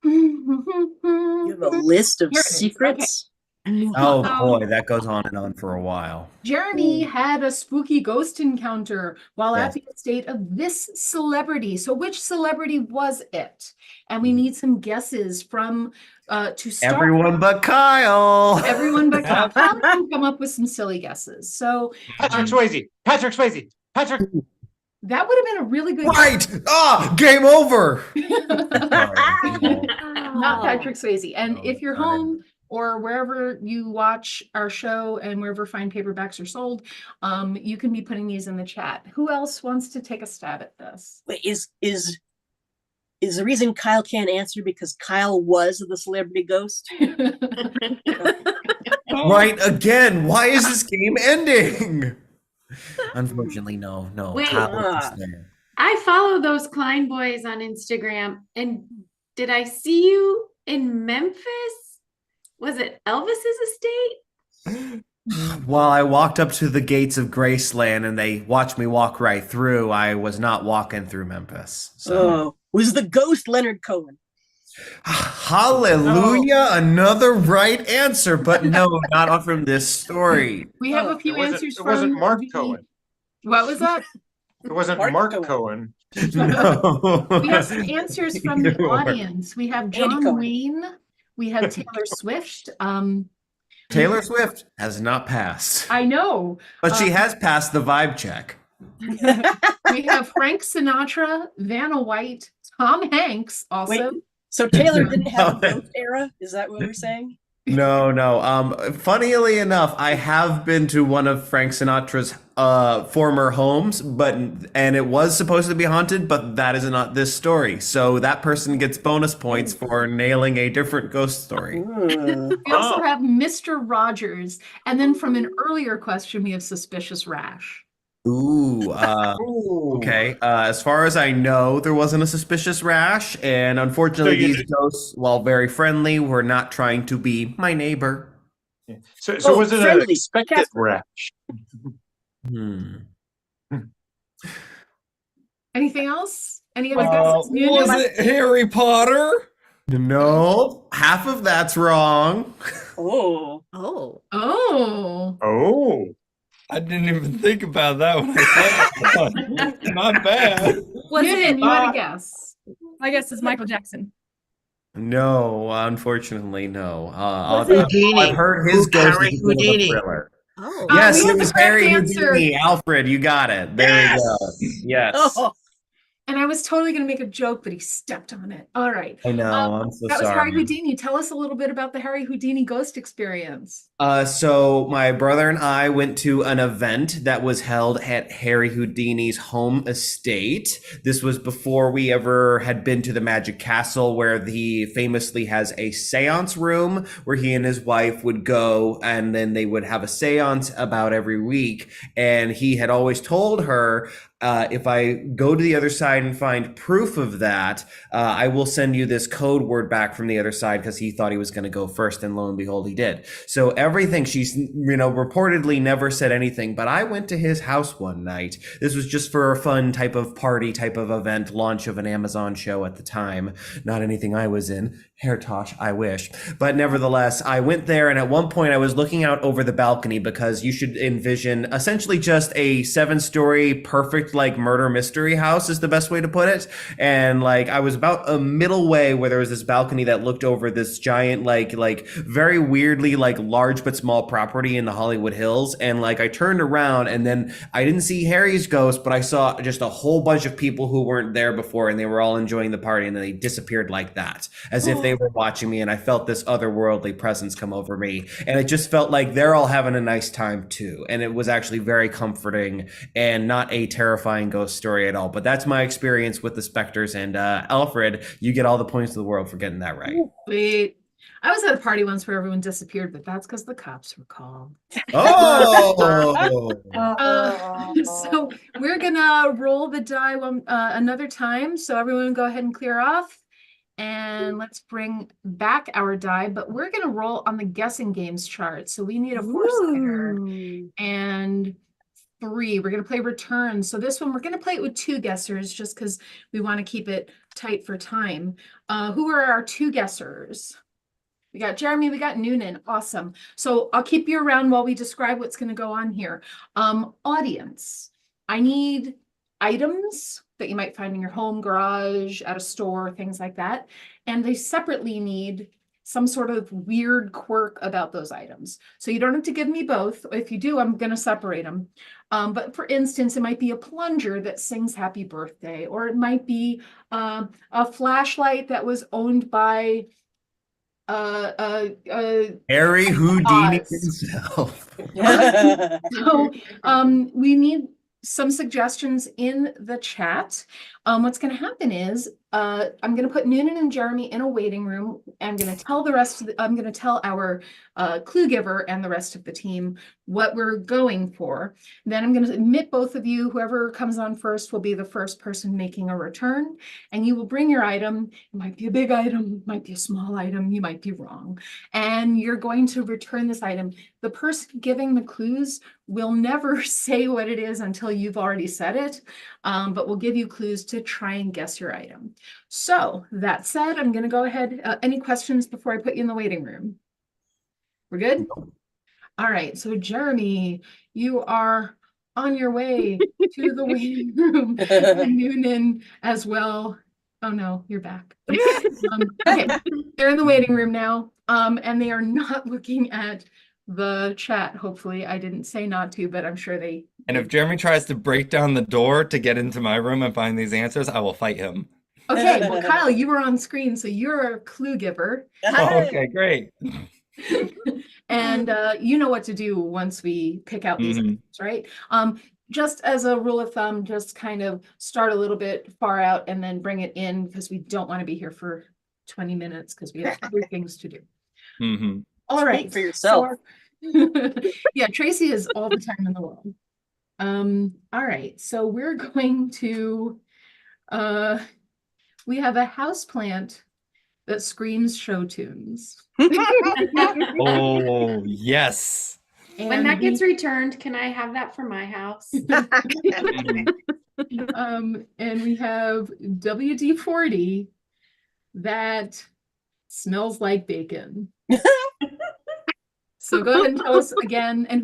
Speaker 1: You have a list of
Speaker 2: Here it is.
Speaker 1: secrets?
Speaker 8: Oh boy, that goes on and on for a while.
Speaker 2: Jeremy had a spooky ghost encounter while at
Speaker 8: Yes.
Speaker 2: the estate of this celebrity. So which celebrity was it? And we need some guesses from to start.
Speaker 8: Everyone but Kyle.
Speaker 2: Everyone but Kyle. Kyle can come up with some silly guesses. So
Speaker 10: Patrick Swayze. Patrick Swayze. Patrick.
Speaker 2: that would have been a really good
Speaker 8: Right. Game over.
Speaker 2: Not Patrick Swayze. And if you're
Speaker 8: got it.
Speaker 2: home or wherever you watch our show and wherever fine paperbacks are sold, you can be putting these in the chat. Who else wants to take a stab at this?
Speaker 1: Wait, is the reason Kyle can't answer because Kyle was the celebrity ghost?
Speaker 8: Right again. Why is this game ending? Unfortunately, no.
Speaker 5: Wait.
Speaker 8: Kyle is there.
Speaker 5: I follow Those Klein Boys on Instagram, and did I see you in Memphis? Was it Elvis's estate?
Speaker 8: While I walked up to the gates of Graceland and they watched me walk right through, I was not walking through Memphis. So.
Speaker 1: Oh, was the ghost Leonard Cohen?
Speaker 8: Hallelujah! Another right answer, but no, not from this story.
Speaker 2: We have a few answers
Speaker 10: It wasn't
Speaker 2: from
Speaker 10: Mark
Speaker 2: the-
Speaker 10: Cohen.
Speaker 2: What was that?
Speaker 10: It wasn't
Speaker 1: Mark
Speaker 10: Mark
Speaker 1: Cohen.
Speaker 10: Cohen.
Speaker 8: No.
Speaker 2: We have some answers from the
Speaker 8: Either or.
Speaker 2: audience. We have
Speaker 1: Andy
Speaker 2: John
Speaker 1: Cohen.
Speaker 2: Wayne. We have Taylor Swift.
Speaker 8: Taylor Swift has not passed,
Speaker 2: I know.
Speaker 8: but she has passed the vibe check.
Speaker 2: We have Frank Sinatra, Vanna White, Tom Hanks also.
Speaker 1: Wait, so Taylor didn't have a ghost era? Is that what we're saying?
Speaker 8: No. Funnily enough, I have been to one of Frank Sinatra's former homes, and it was supposed to be haunted, but that is not this story. So that person gets bonus points for nailing a different ghost story.
Speaker 1: Ooh.
Speaker 2: We also have Mr. Rogers. And then from an earlier question, we have Suspicious Rash.
Speaker 8: Ooh,
Speaker 10: Ooh.
Speaker 8: okay. As far as I know, there wasn't a suspicious rash, and unfortunately,
Speaker 10: you
Speaker 8: these ghosts, while very friendly, were not trying to be my neighbor.
Speaker 10: So was it an
Speaker 1: friendly.
Speaker 10: expected
Speaker 1: Casper.
Speaker 10: rash?
Speaker 8: Hmm.
Speaker 2: Anything else? Any other guesses?
Speaker 9: Was it Harry Potter?
Speaker 8: No, half of that's wrong.
Speaker 1: Oh.
Speaker 6: Oh.
Speaker 2: Oh.
Speaker 10: Oh.
Speaker 9: I didn't even think about that when I saw it. Not bad.
Speaker 6: Was
Speaker 2: Noonan,
Speaker 6: it
Speaker 2: you had a guess.
Speaker 7: I guess it's Michael Jackson.
Speaker 8: No, unfortunately, no.
Speaker 6: Was it
Speaker 3: Houdini.
Speaker 8: I've heard his ghost
Speaker 3: Harry
Speaker 8: is a bit of a
Speaker 3: Houdini.
Speaker 8: thriller.
Speaker 6: Oh.
Speaker 8: Yes,
Speaker 2: we
Speaker 8: it
Speaker 2: have the
Speaker 8: was
Speaker 2: correct
Speaker 8: Harry
Speaker 2: answer.
Speaker 8: Houdini. Alfred, you got it. There we go. Yes.
Speaker 1: Oh.
Speaker 2: And I was totally going to make a joke, but he stepped on it. All right.
Speaker 8: I know. I'm so
Speaker 2: That was Harry
Speaker 8: sorry.
Speaker 2: Houdini. Tell us a little bit about the Harry Houdini ghost experience.
Speaker 8: So my brother and I went to an event that was held at Harry Houdini's home estate. This was before we ever had been to the Magic Castle, where he famously has a seance room where he and his wife would go, and then they would have a seance about every week. And he had always told her, if I go to the other side and find proof of that, I will send you this code word back from the other side, because he thought he was going to go first, and lo and behold, he did. So everything, she's, reportedly never said anything, but I went to his house one night. This was just for a fun type of party, type of event, launch of an Amazon show at the time. Not anything I was in. Hair tosh, I wish. But nevertheless, I went there, and at one point I was looking out over the balcony, because you should envision essentially just a 7-story perfect like murder mystery house is the best way to put it. And like I was about a middle way where there was this balcony that looked over this giant like very weirdly like large but small property in the Hollywood Hills. And like I turned around, and then I didn't see Harry's ghost, but I saw just a whole bunch of people who weren't there before, and they were all enjoying the party, and then they disappeared like that, as if they were watching me. And I felt this otherworldly presence come over me, and it just felt like they're all having a nice time too. And it was actually very comforting and not a terrifying ghost story at all. But that's my experience with the specters. And Alfred, you get all the points of the world for getting that right.
Speaker 2: Wait. I was at a party once where everyone disappeared, but that's because the cops were called.
Speaker 8: Oh!
Speaker 2: So we're gonna roll the die one another time. So everyone go ahead and clear off. And let's bring back our die, but we're gonna roll on the guessing games chart. So we need a 4-sider and 3. We're gonna play return. So this one, we're gonna play it with 2 guessers just because we want to keep it tight for time. Who are our 2 guessers? We got Jeremy, we got Noonan. Awesome. So I'll keep you around while we describe what's going to go on here. Audience, I need items that you might find in your home, garage, at a store, things like that. And they separately need some sort of weird quirk about those items. So you don't have to give me both. If you do, I'm going to separate them. But for instance, it might be a plunger that sings happy birthday, or it might be a flashlight that was owned by
Speaker 8: Harry Houdini
Speaker 2: Oz.
Speaker 8: himself.
Speaker 2: So we need some suggestions in the chat. What's going to happen is I'm going to put Noonan and Jeremy in a waiting room. I'm going to tell the rest of I'm going to tell our clue giver and the rest of the team what we're going for. Then I'm going to admit both of you. Whoever comes on first will be the first person making a return, and you will bring your item. It might be a big item, might be a small item, you might be wrong. And you're going to return this item. The person giving the clues will never say what it is until you've already said it, but we'll give you clues to try and guess your item. So that said, I'm going to go ahead. Any questions before I put you in the waiting room? We're good? All right. So Jeremy, you are on your way to the waiting room. And Noonan as well. Oh no, you're back. Okay, they're in the waiting room now. And they are not looking at the chat. Hopefully, I didn't say not to, but I'm sure they.
Speaker 9: And if Jeremy tries to break down the door to get into my room and find these answers, I will fight him.
Speaker 2: Okay, well, Kyle, you were on screen, so you're a clue giver.
Speaker 9: Oh, okay, great.
Speaker 2: And you know what to do once we pick out these items, right? Just as a rule of thumb, just kind of start a little bit far out and then bring it in, because we don't want to be here for 20 minutes because we have other things to do. All right.
Speaker 1: Speak for yourself.
Speaker 2: So, yeah, Tracy is all the time in the world. All right, so we're going to, we have a houseplant that screams show tunes.
Speaker 9: Oh, yes.
Speaker 5: When
Speaker 2: And
Speaker 5: that gets returned, can I have that for my house?
Speaker 2: and we have WD-40 that smells like bacon. So go ahead and tell us again, and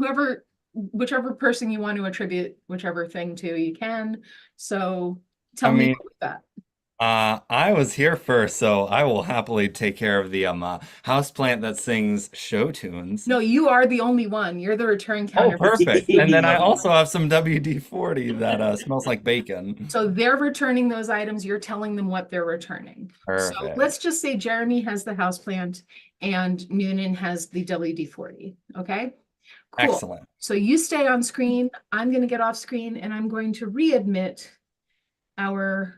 Speaker 2: whichever person you want to attribute whichever thing to, you can. So tell me what we got.
Speaker 9: I was here first, so I will happily take care of the houseplant that sings show tunes.
Speaker 2: No, you are the only one. You're the return
Speaker 9: Oh,
Speaker 2: counter.
Speaker 9: perfect. And then I also have some WD-40 that smells like bacon.
Speaker 2: So they're returning those items. You're telling them what they're returning. So
Speaker 9: Perfect.
Speaker 2: let's just say Jeremy has the houseplant and Noonan has the WD-40. Okay. Cool.
Speaker 9: Excellent.
Speaker 2: So you stay on screen. I'm going to get off screen and I'm going to readmit our.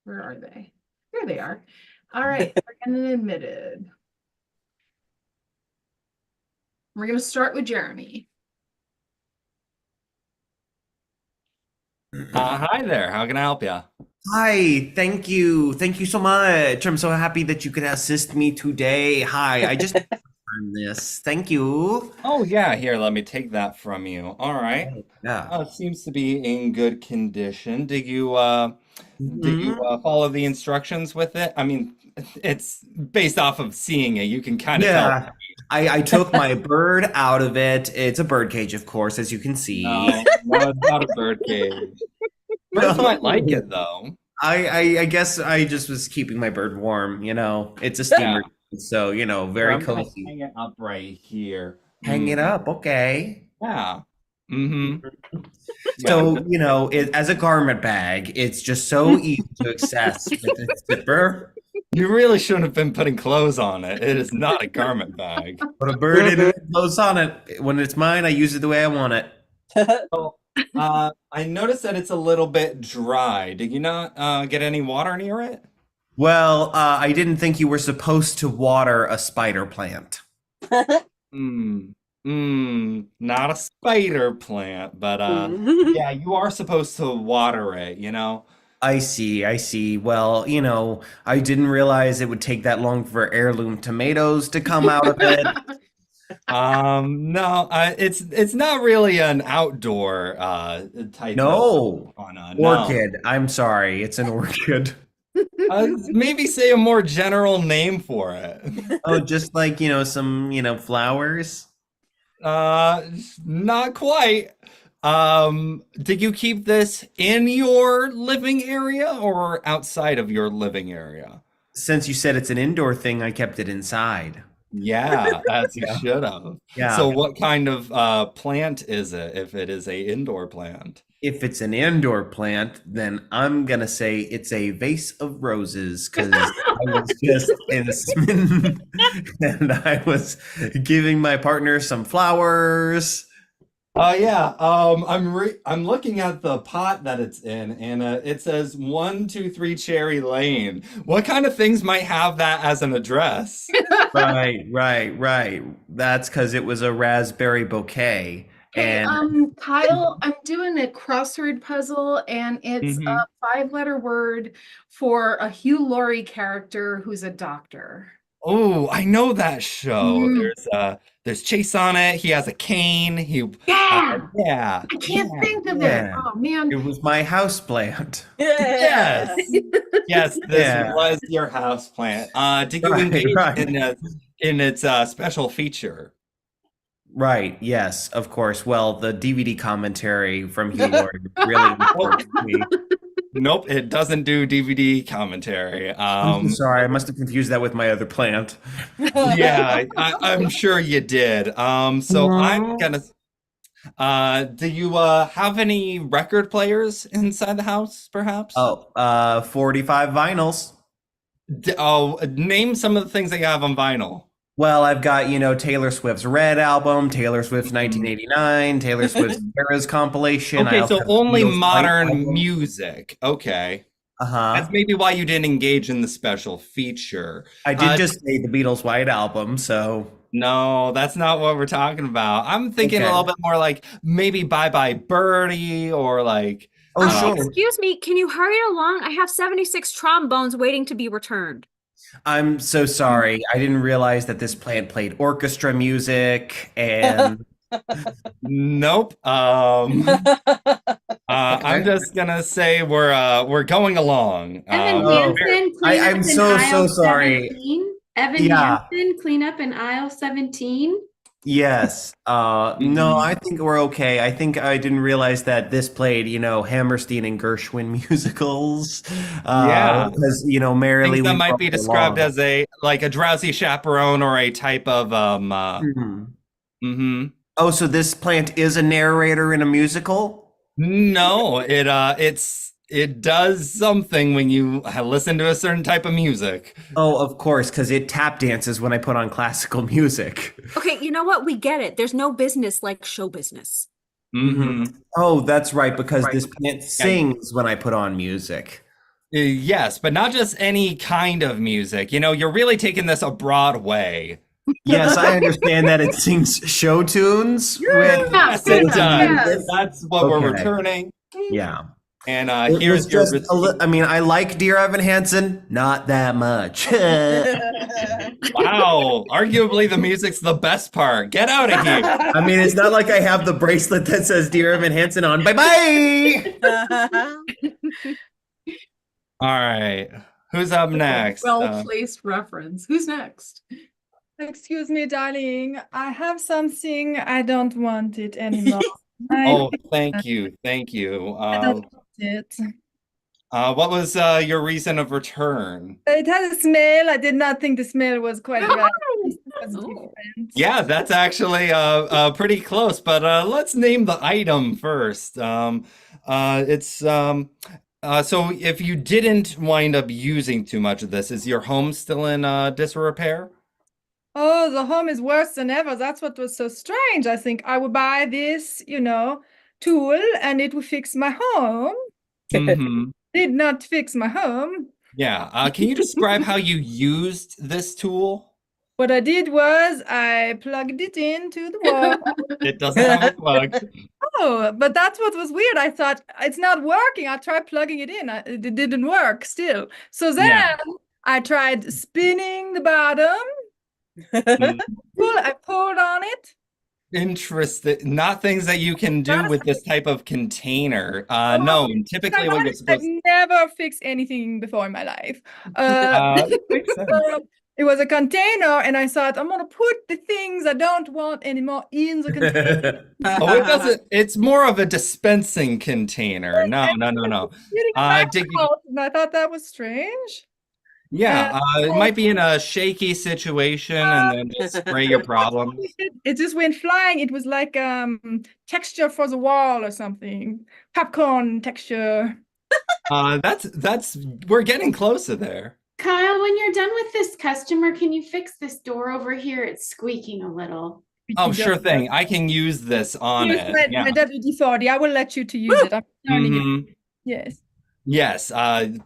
Speaker 2: Where are they? There they are. All right, we're getting admitted. We're going to start with Jeremy.
Speaker 9: Hi there. How can I help you?
Speaker 8: Hi, thank you. Thank you so much. I'm so happy that you could assist me today. Hi, I just learned this. Thank you.
Speaker 9: Oh, yeah. Here, let me take that from you. All right.
Speaker 8: Yeah.
Speaker 9: It seems to be in good condition. Did you follow the instructions with it? I mean, it's based off of seeing it. You can kind of tell.
Speaker 8: I took my bird out of it. It's a bird cage, of course, as you can see.
Speaker 9: No, it's not a bird cage. Birds might like it, though.
Speaker 8: I guess I just was keeping my bird warm, It's a steamer, so, very
Speaker 9: I'm gonna
Speaker 8: cozy.
Speaker 9: hang it up right here.
Speaker 8: Hang it up, okay.
Speaker 9: Yeah. Mm-hmm.
Speaker 8: So, as a garment bag, it's just so easy to access with a zipper.
Speaker 9: You really shouldn't have been putting clothes on it. It is not a garment bag.
Speaker 8: Put a bird in it, clothes on it. When it's mine, I use it the way I want it.
Speaker 9: I noticed that it's a little bit dry. Did you not get any water near it?
Speaker 8: Well, I didn't think you were supposed to water a spider plant.
Speaker 9: Not a spider plant, but yeah, you are supposed to water it,
Speaker 8: I see. Well, I didn't realize it would take that long for heirloom tomatoes to come out of it.
Speaker 9: No, it's not really an outdoor type
Speaker 8: No,
Speaker 9: of
Speaker 8: orchid. No. I'm sorry, it's an orchid.
Speaker 9: Maybe say a more general name for it.
Speaker 8: Oh, just like, some, flowers?
Speaker 9: Not quite. Did you keep this in your living area or outside of your living area?
Speaker 8: Since you said it's an indoor thing, I kept it inside.
Speaker 9: Yeah, as you should have.
Speaker 8: Yeah.
Speaker 9: So what kind of plant is it if it is a indoor plant?
Speaker 8: If it's an indoor plant, then I'm going to say it's a vase of roses because I was just and I was giving my partner some flowers.
Speaker 9: Yeah. I'm looking at the pot that it's in, and it says 123 Cherry Lane. What kind of things might have that as an address?
Speaker 8: Right. That's because it was a raspberry bouquet.
Speaker 2: Hey,
Speaker 8: And
Speaker 2: Kyle, I'm doing a crossword puzzle, and it's a 5-letter word for a Hugh Laurie character who's a doctor.
Speaker 9: Oh, I know that show. There's Chase on it. He has a cane.
Speaker 2: Yeah.
Speaker 9: I
Speaker 2: can't think of it. Oh man.
Speaker 8: It was my house plant.
Speaker 9: Yes. Yes, this was your house plant. Did you engage in its special feature?
Speaker 8: Right, yes, of course. Well, the DVD commentary from Hugh Laurie really important to me.
Speaker 9: Nope, it doesn't do DVD commentary.
Speaker 8: I'm sorry, I must have confused that with my other plant.
Speaker 9: Yeah, I'm sure you did. So I'm gonna. Do you have any record players inside the house, perhaps?
Speaker 8: 45 vinyls.
Speaker 9: Name some of the things that you have on vinyl.
Speaker 8: Well, I've got, Taylor Swift's Red album, Taylor Swift's 1989, Taylor Swift's Eras compilation.
Speaker 9: Okay, so only modern music. Okay. That's maybe why you didn't engage in the special feature.
Speaker 8: I did just say the Beatles' White Album, so.
Speaker 9: No, that's not what we're talking about. I'm thinking a
Speaker 8: Okay.
Speaker 9: little bit more like maybe Bye Bye Birdie or like
Speaker 8: Oh, sure.
Speaker 6: Excuse me, can you hurry along? I have 76 trombones waiting to be returned.
Speaker 8: I'm so sorry. I didn't realize that this plant played orchestra music and
Speaker 9: Nope. I'm just gonna say we're going along.
Speaker 5: Evan
Speaker 8: Oh.
Speaker 5: Hansen,
Speaker 8: I'm so sorry.
Speaker 5: 17. Evan
Speaker 8: Yeah.
Speaker 5: Hansen, clean up in aisle 17.
Speaker 8: Yes. No, I think we're okay. I think I didn't realize that this played, Hammerstein and Gershwin musicals.
Speaker 9: Yeah.
Speaker 8: Because, merrily
Speaker 9: Things that
Speaker 8: we
Speaker 9: might be
Speaker 8: roll
Speaker 9: described
Speaker 8: along.
Speaker 9: as a drowsy chaperone or a type of
Speaker 8: Mhm.
Speaker 9: mhm.
Speaker 8: Oh, so this plant is a narrator in a musical?
Speaker 9: No, it does something when you listen to a certain type of music.
Speaker 8: Oh, of course, because it tap dances when I put on classical music.
Speaker 6: Okay, you know what? We get it. There's no business like show business.
Speaker 8: Oh, that's right, because this plant sings when I put on music.
Speaker 9: Yes, but not just any kind of music. You're really taking this a broad way.
Speaker 8: Yes, I understand that it sings show tunes.
Speaker 9: Yes, it does.
Speaker 5: Yes.
Speaker 9: That's what we're
Speaker 8: Okay.
Speaker 9: returning.
Speaker 8: Yeah.
Speaker 9: And
Speaker 8: It
Speaker 9: here's
Speaker 8: was
Speaker 9: your
Speaker 8: just I mean, I like Dear Evan Hansen, not that much.
Speaker 9: Wow, arguably the music's the best part. Get out of here.
Speaker 8: I mean, it's not like I have the bracelet that says Dear Evan Hansen on. Bye-bye!
Speaker 9: All right. Who's up next?
Speaker 2: Well-placed reference. Who's next?
Speaker 7: Excuse me, darling. I have something. I don't want it anymore.
Speaker 9: Oh, thank you. Thank you.
Speaker 7: I don't want it.
Speaker 9: What was your reason of return?
Speaker 7: It had a smell. I did not think the smell was quite right. It was
Speaker 6: Oh.
Speaker 7: different.
Speaker 9: Yeah, that's actually pretty close, but let's name the item first. It's so if you didn't wind up using too much of this, is your home still in disrepair?
Speaker 7: Oh, the home is worse than ever. That's what was so strange. I think I would buy this, tool and it would fix my home.
Speaker 9: Mm-hmm.
Speaker 7: Did not fix my home.
Speaker 9: Yeah. Can you describe how you used this tool?
Speaker 7: What I did was I plugged it into the wall.
Speaker 9: It doesn't have a plug.
Speaker 7: Oh, but that's what was weird. I thought it's not working. I tried plugging it in. It didn't work still. So then
Speaker 9: Yeah.
Speaker 7: I tried spinning the bottom.
Speaker 9: Mm.
Speaker 7: I pulled on it.
Speaker 9: Interesting. Not things that you can do with this type of container. No, typically what you're
Speaker 7: I've
Speaker 9: supposed
Speaker 7: never fixed anything before in my life.
Speaker 9: makes sense.
Speaker 7: It was a container, and I thought I'm gonna put the things I don't want anymore in the container.
Speaker 9: Oh, it doesn't. It's more of a dispensing container. No.
Speaker 7: Getting back
Speaker 9: Did you,
Speaker 7: out, and I thought that was strange.
Speaker 9: yeah, it might be in a shaky situation and then just spray your problem.
Speaker 7: It just went flying. It was like texture for the wall or something. Popcorn texture.
Speaker 9: We're getting closer there.
Speaker 5: Kyle, when you're done with this customer, can you fix this door over here? It's squeaking a little.
Speaker 9: Oh, sure thing. I can use this on
Speaker 7: Here's
Speaker 9: it.
Speaker 7: my WD-40. I will let you to use it. I'm turning it. Yes.
Speaker 9: Yes,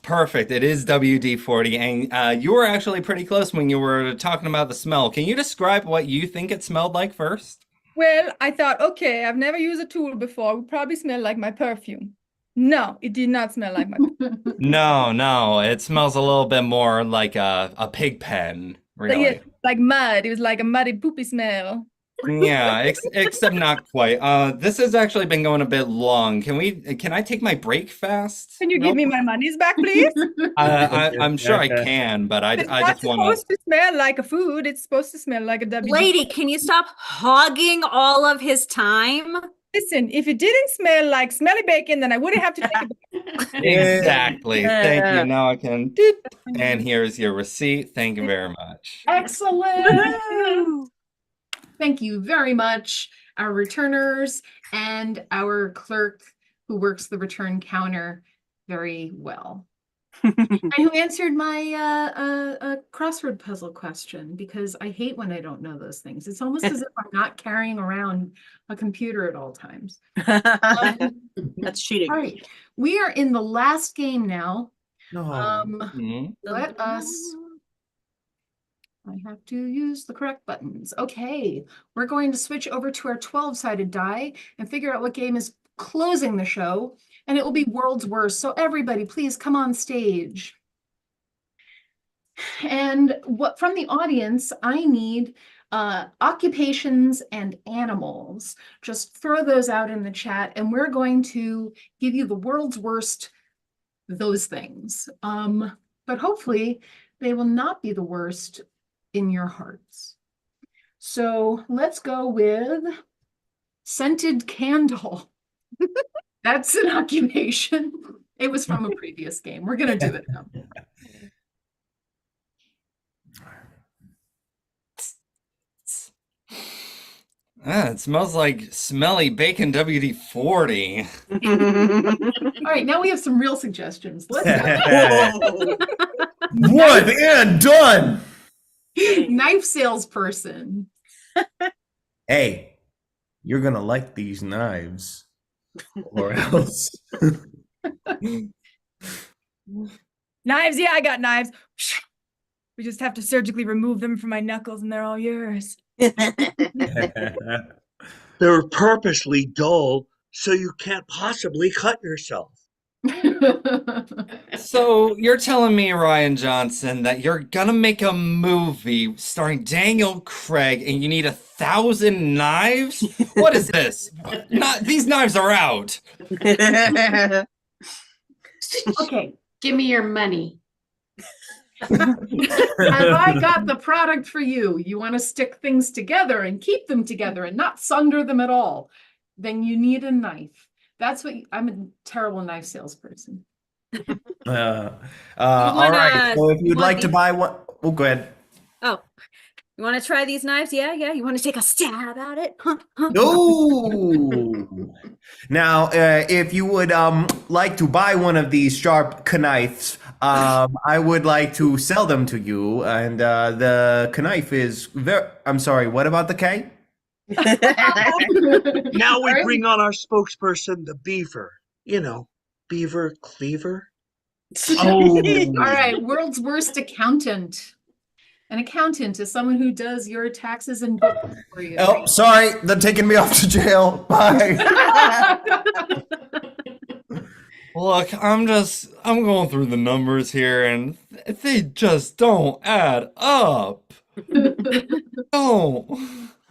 Speaker 9: perfect. It is WD-40, and you were actually pretty close when you were talking about the smell. Can you describe what you think it smelled like first?
Speaker 7: Well, I thought, okay, I've never used a tool before. It would probably smell like my perfume. No, it did not smell like my perfume.
Speaker 9: No, it smells a little bit more like a pig pen, really.
Speaker 7: Like mud. It was like a muddy, poopy smell.
Speaker 9: Yeah, except not quite. This has actually been going a bit long. Can I take my break fast?
Speaker 7: Can you give me my monies back, please?
Speaker 9: I'm sure I can, but I
Speaker 7: It's
Speaker 9: just
Speaker 7: not
Speaker 9: want
Speaker 7: supposed to smell like a food. It's supposed to smell like a WD.
Speaker 6: Lady, can you stop hogging all of his time?
Speaker 7: Listen, if it didn't smell like smelly bacon, then I wouldn't have to take it back.
Speaker 9: Exactly. Thank you. Now I can. And here's your receipt. Thank you very much.
Speaker 2: Excellent. Thank you very much, our returners and our clerk who works the return counter very well. And who answered my crossword puzzle question, because I hate when I don't know those things. It's almost as if I'm not carrying around a computer at all times.
Speaker 1: That's cheating.
Speaker 2: All right, we are in the last game now.
Speaker 8: No.
Speaker 2: Let us I have to use the correct buttons. Okay, we're going to switch over to our 12-sided die and figure out what game is closing the show, and it will be World's Worst. So everybody, please come on stage. And what from the audience, I need occupations and animals. Just throw those out in the chat, and we're going to give you the world's worst those things. But hopefully they will not be the worst in your hearts. So let's go with scented candle. That's an occupation. It was from a previous game. We're gonna do it now.
Speaker 9: It smells like smelly bacon WD-40.
Speaker 2: All right, now we have some real suggestions. Let's go.
Speaker 8: One and done.
Speaker 2: Knife salesperson.
Speaker 8: Hey, you're gonna like these knives, or else.
Speaker 7: Knives, yeah, I got knives. We just have to surgically remove them from my knuckles and they're all yours.
Speaker 3: They're purposely dull so you can't possibly cut yourself.
Speaker 9: So you're telling me, Ryan Johnson, that you're gonna make a movie starring Daniel Craig and you need 1,000 knives? What is this? These knives are out.
Speaker 2: Okay.
Speaker 5: Give me your money.
Speaker 2: Have I got the product for you? You want to stick things together and keep them together and not sunder them at all? Then you need a knife. That's what I'm a terrible knife salesperson.
Speaker 8: All right. So if you'd like to buy one, oh, go ahead.
Speaker 6: Oh, you want to try these knives? Yeah. You want to take a stab at it?
Speaker 8: Ooh. Now, if you would like to buy one of these sharp knives, I would like to sell them to you. And the knife is very. I'm sorry. What about the K?
Speaker 3: Now we bring on our spokesperson, the beaver. You know, beaver cleaver.
Speaker 8: Oh.
Speaker 2: All right, world's worst accountant. An accountant is someone who does your taxes and books for you.
Speaker 8: Oh, sorry. They're taking me off to jail. Bye.
Speaker 9: Look, I'm going through the numbers here and they just don't add up. Don't.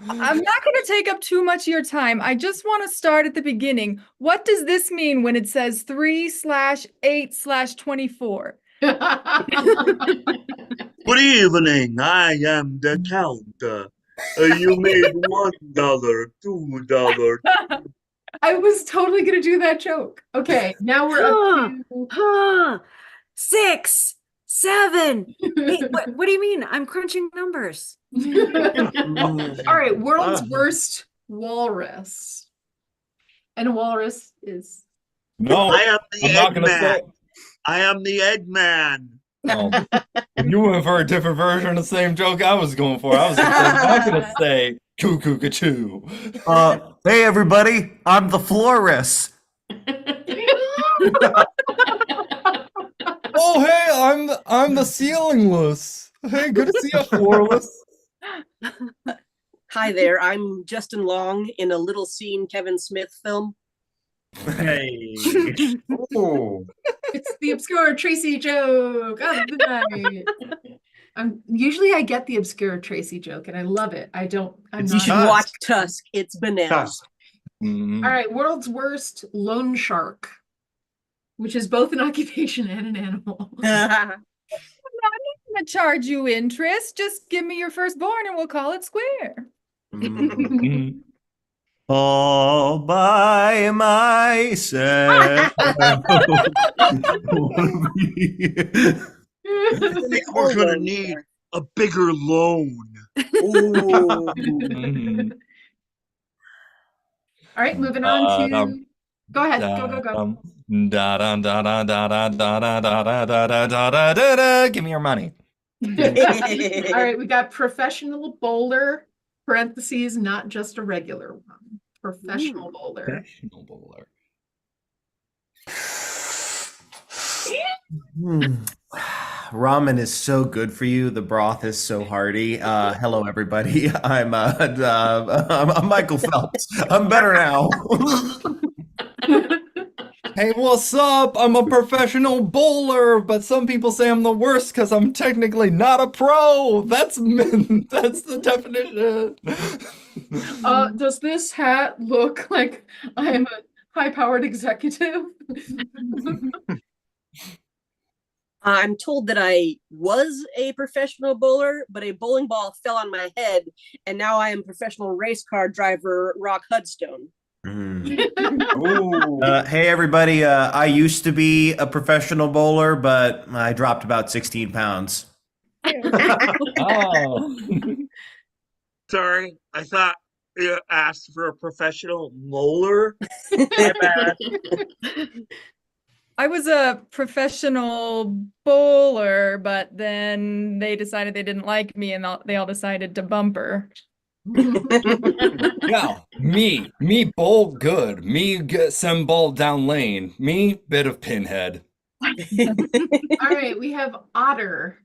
Speaker 7: I'm not going to take up too much of your time. I just want to start at the beginning. What does this mean when it says 3/8/24?
Speaker 3: Good evening. I am the count. You made $1, $2.
Speaker 2: I was totally going to do that joke. Okay, now we're up to
Speaker 6: 6, 7. Hey, what do you mean? I'm crunching numbers.
Speaker 2: All right, world's worst walrus. And a walrus is...
Speaker 9: No,
Speaker 3: I am the
Speaker 9: I'm not gonna
Speaker 3: Eggman.
Speaker 9: say.
Speaker 3: I am the Eggman.
Speaker 9: Oh, you went for a different version of the same joke I was going for. I was not gonna say cuckoo cachoo.
Speaker 8: Hey, everybody. I'm the florist.
Speaker 9: Oh, hey, I'm the ceilingless. Hey, good to see you, floorless.
Speaker 1: Hi there, I'm Justin Long in a Little Scene Kevin Smith film.
Speaker 8: Hey.
Speaker 3: Oh.
Speaker 2: It's the obscure Tracy joke of the night. Usually I get the obscure Tracy joke and I love it. I'm
Speaker 1: You should
Speaker 2: not.
Speaker 1: watch Tusk. It's bananas.
Speaker 10: Tusk.
Speaker 9: Mm.
Speaker 2: All right, world's worst loan shark, which is both an occupation and an animal.
Speaker 7: I'm going to charge you interest. Just give me your firstborn and we'll call it square.
Speaker 9: Mm.
Speaker 8: All by myself.
Speaker 3: We're gonna need a bigger loan.
Speaker 9: Mm.
Speaker 2: All right, moving on to... Go ahead, go.
Speaker 9: Da da da da da da da da da da da da da da da. Give me your money.
Speaker 2: All right, we got professional bowler, parentheses, not just a regular one. Professional bowler.
Speaker 9: Professional bowler.
Speaker 8: ramen is so good for you. The broth is so hearty. Hello, everybody. I'm Michael Phelps. I'm better now.
Speaker 9: Hey, what's up? I'm a professional bowler, but some people say I'm the worst because I'm technically not a pro. That's the definition.
Speaker 2: Does this hat look like I am a high-powered executive?
Speaker 1: I'm told that I was a professional bowler, but a bowling ball fell on my head, and now I am professional race car driver Rock Hudstone.
Speaker 8: Hey, everybody. I used to be a professional bowler, but I dropped about 16 pounds.
Speaker 9: Oh.
Speaker 3: Sorry, I thought you asked for a professional molar. My bad.
Speaker 7: I was a professional bowler, but then they decided they didn't like me and they all decided to bumper.
Speaker 9: Yeah, me bowl good. Me get some ball down lane. Me bit of pinhead.
Speaker 2: All right, we have otter.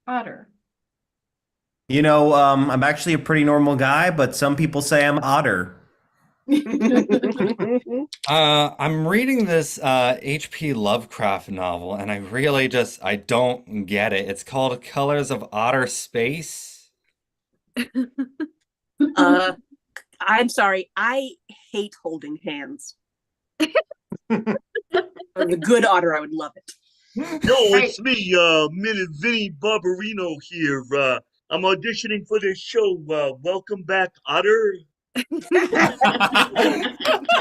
Speaker 2: Otter.
Speaker 8: You know, I'm actually a pretty normal guy, but some people say I'm otter.
Speaker 9: I'm reading this H.P. Lovecraft novel, and I don't get it. It's called Colors of Outer Space.
Speaker 1: I'm sorry, I hate holding hands. The good otter, I would love it.
Speaker 3: Yo, it's me, Minute Vinny Barbarino here. I'm auditioning for this show. Welcome back, Otter.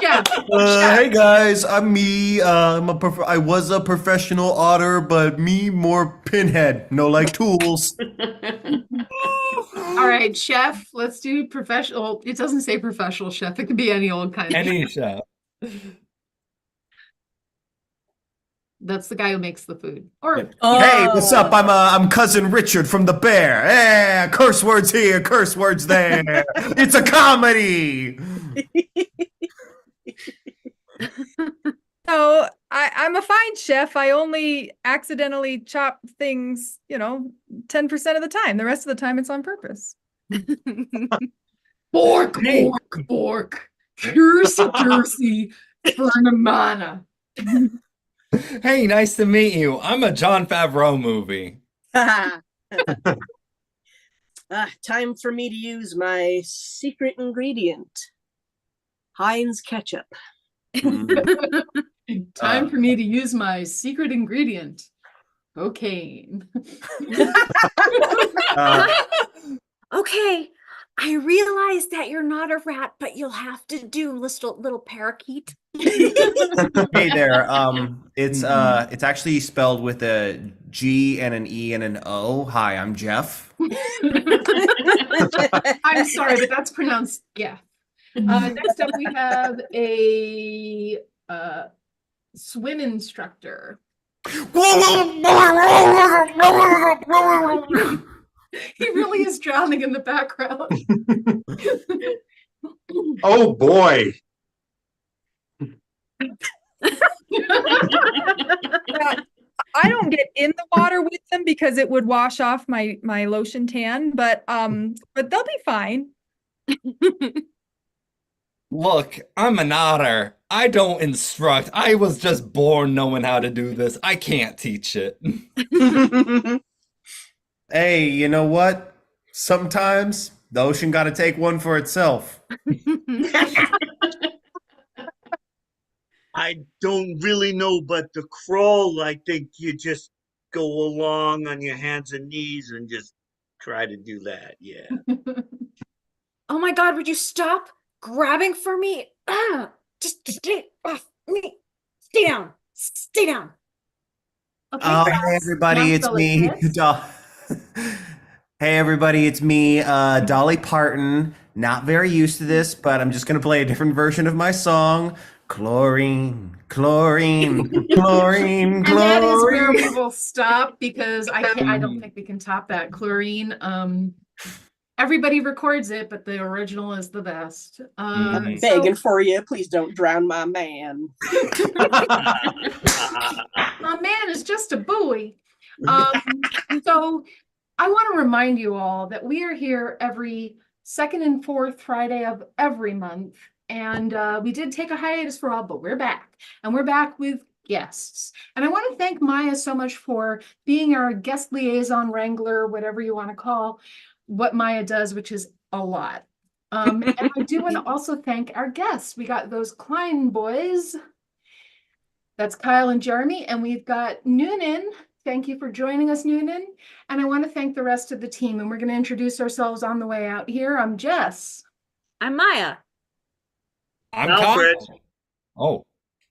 Speaker 2: Yeah.
Speaker 8: Hey guys, I'm me. I was a professional otter, but me more pinhead. No like tools.
Speaker 2: All right, chef. Let's do professional. It doesn't say professional chef. It could be any old kind of.
Speaker 9: Any chef.
Speaker 2: That's the guy who makes the food. Or
Speaker 8: Hey, what's up? I'm cousin Richard from the Bear. Eh, curse words here, curse words there. It's a comedy.
Speaker 7: So I'm a fine chef. I only accidentally chop things, 10% of the time. The rest of the time it's on purpose.
Speaker 2: Bork, bork. Cursey, cursey. Fernamana.
Speaker 9: Hey, nice to meet you. I'm a Jon Favreau movie.
Speaker 1: Time for me to use my secret ingredient, Heinz ketchup.
Speaker 2: Time for me to use my secret ingredient, cocaine.
Speaker 6: Okay, I realize that you're not a rat, but you'll have to do little parakeet.
Speaker 8: Hey there. It's actually spelled with a G and an E and an O. Hi, I'm Jeff.
Speaker 2: I'm sorry, but that's pronounced yeah. Next up, we have a swim instructor. He really is drowning in the background.
Speaker 10: Oh boy.
Speaker 7: I don't get in the water with them because it would wash off my lotion tan, but they'll be fine.
Speaker 9: Look, I'm an otter. I don't instruct. I was just born knowing how to do this. I can't teach it.
Speaker 8: Hey, you know what? Sometimes the ocean got to take one for itself.
Speaker 3: I don't really know, but the crawl, I think you just go along on your hands and knees and just try to do that. Yeah.
Speaker 6: Oh my God, would you stop grabbing for me? Just stay off me. Stay down. Stay down.
Speaker 2: Okay,
Speaker 8: Hey everybody, it's me. Hey everybody, it's me, Dolly Parton. Not very used to this, but I'm just gonna play a different version of my song. Chlorine, chlorine, chlorine,
Speaker 2: and that is where
Speaker 8: chlorine.
Speaker 2: we will stop because I don't think we can top that. Chlorine. Everybody records it, but the original is the best.
Speaker 1: I'm
Speaker 2: So-
Speaker 1: begging for you. Please don't drown my man.
Speaker 2: My man is just a buoy. So I want to remind you all that we are here every second and fourth Friday of every month. And we did take a hiatus for a while, but we're back. And we're back with guests. And I want to thank Maya so much for being our guest liaison wrangler, whatever you want to call what Maya does, which is a lot. And I do want to also thank our guests. We got those Klein boys. That's Kyle and Jeremy. And we've got Noonan. Thank you for joining us, Noonan. And I want to thank the rest of the team. And we're going to introduce ourselves on the way out here. I'm Jess.
Speaker 6: I'm Maya.
Speaker 9: I'm
Speaker 3: Alfred.
Speaker 9: Kyle. Oh,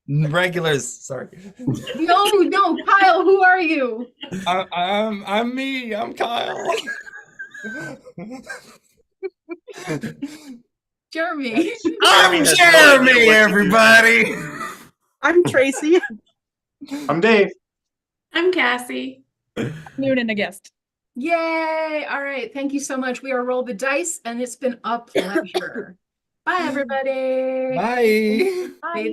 Speaker 9: regulars. Sorry.
Speaker 2: No, Kyle, who are you?
Speaker 9: I'm me. I'm Kyle.
Speaker 2: Jeremy.
Speaker 8: I'm Jeremy, everybody.
Speaker 1: I'm Tracy.
Speaker 10: I'm Dave.
Speaker 5: I'm Cassie.
Speaker 7: Noonan, a guest.
Speaker 2: Yay. All right. Thank you so much. We are Roll the Dice, and it's been a pleasure. Bye, everybody.
Speaker 9: Bye.
Speaker 2: Bathing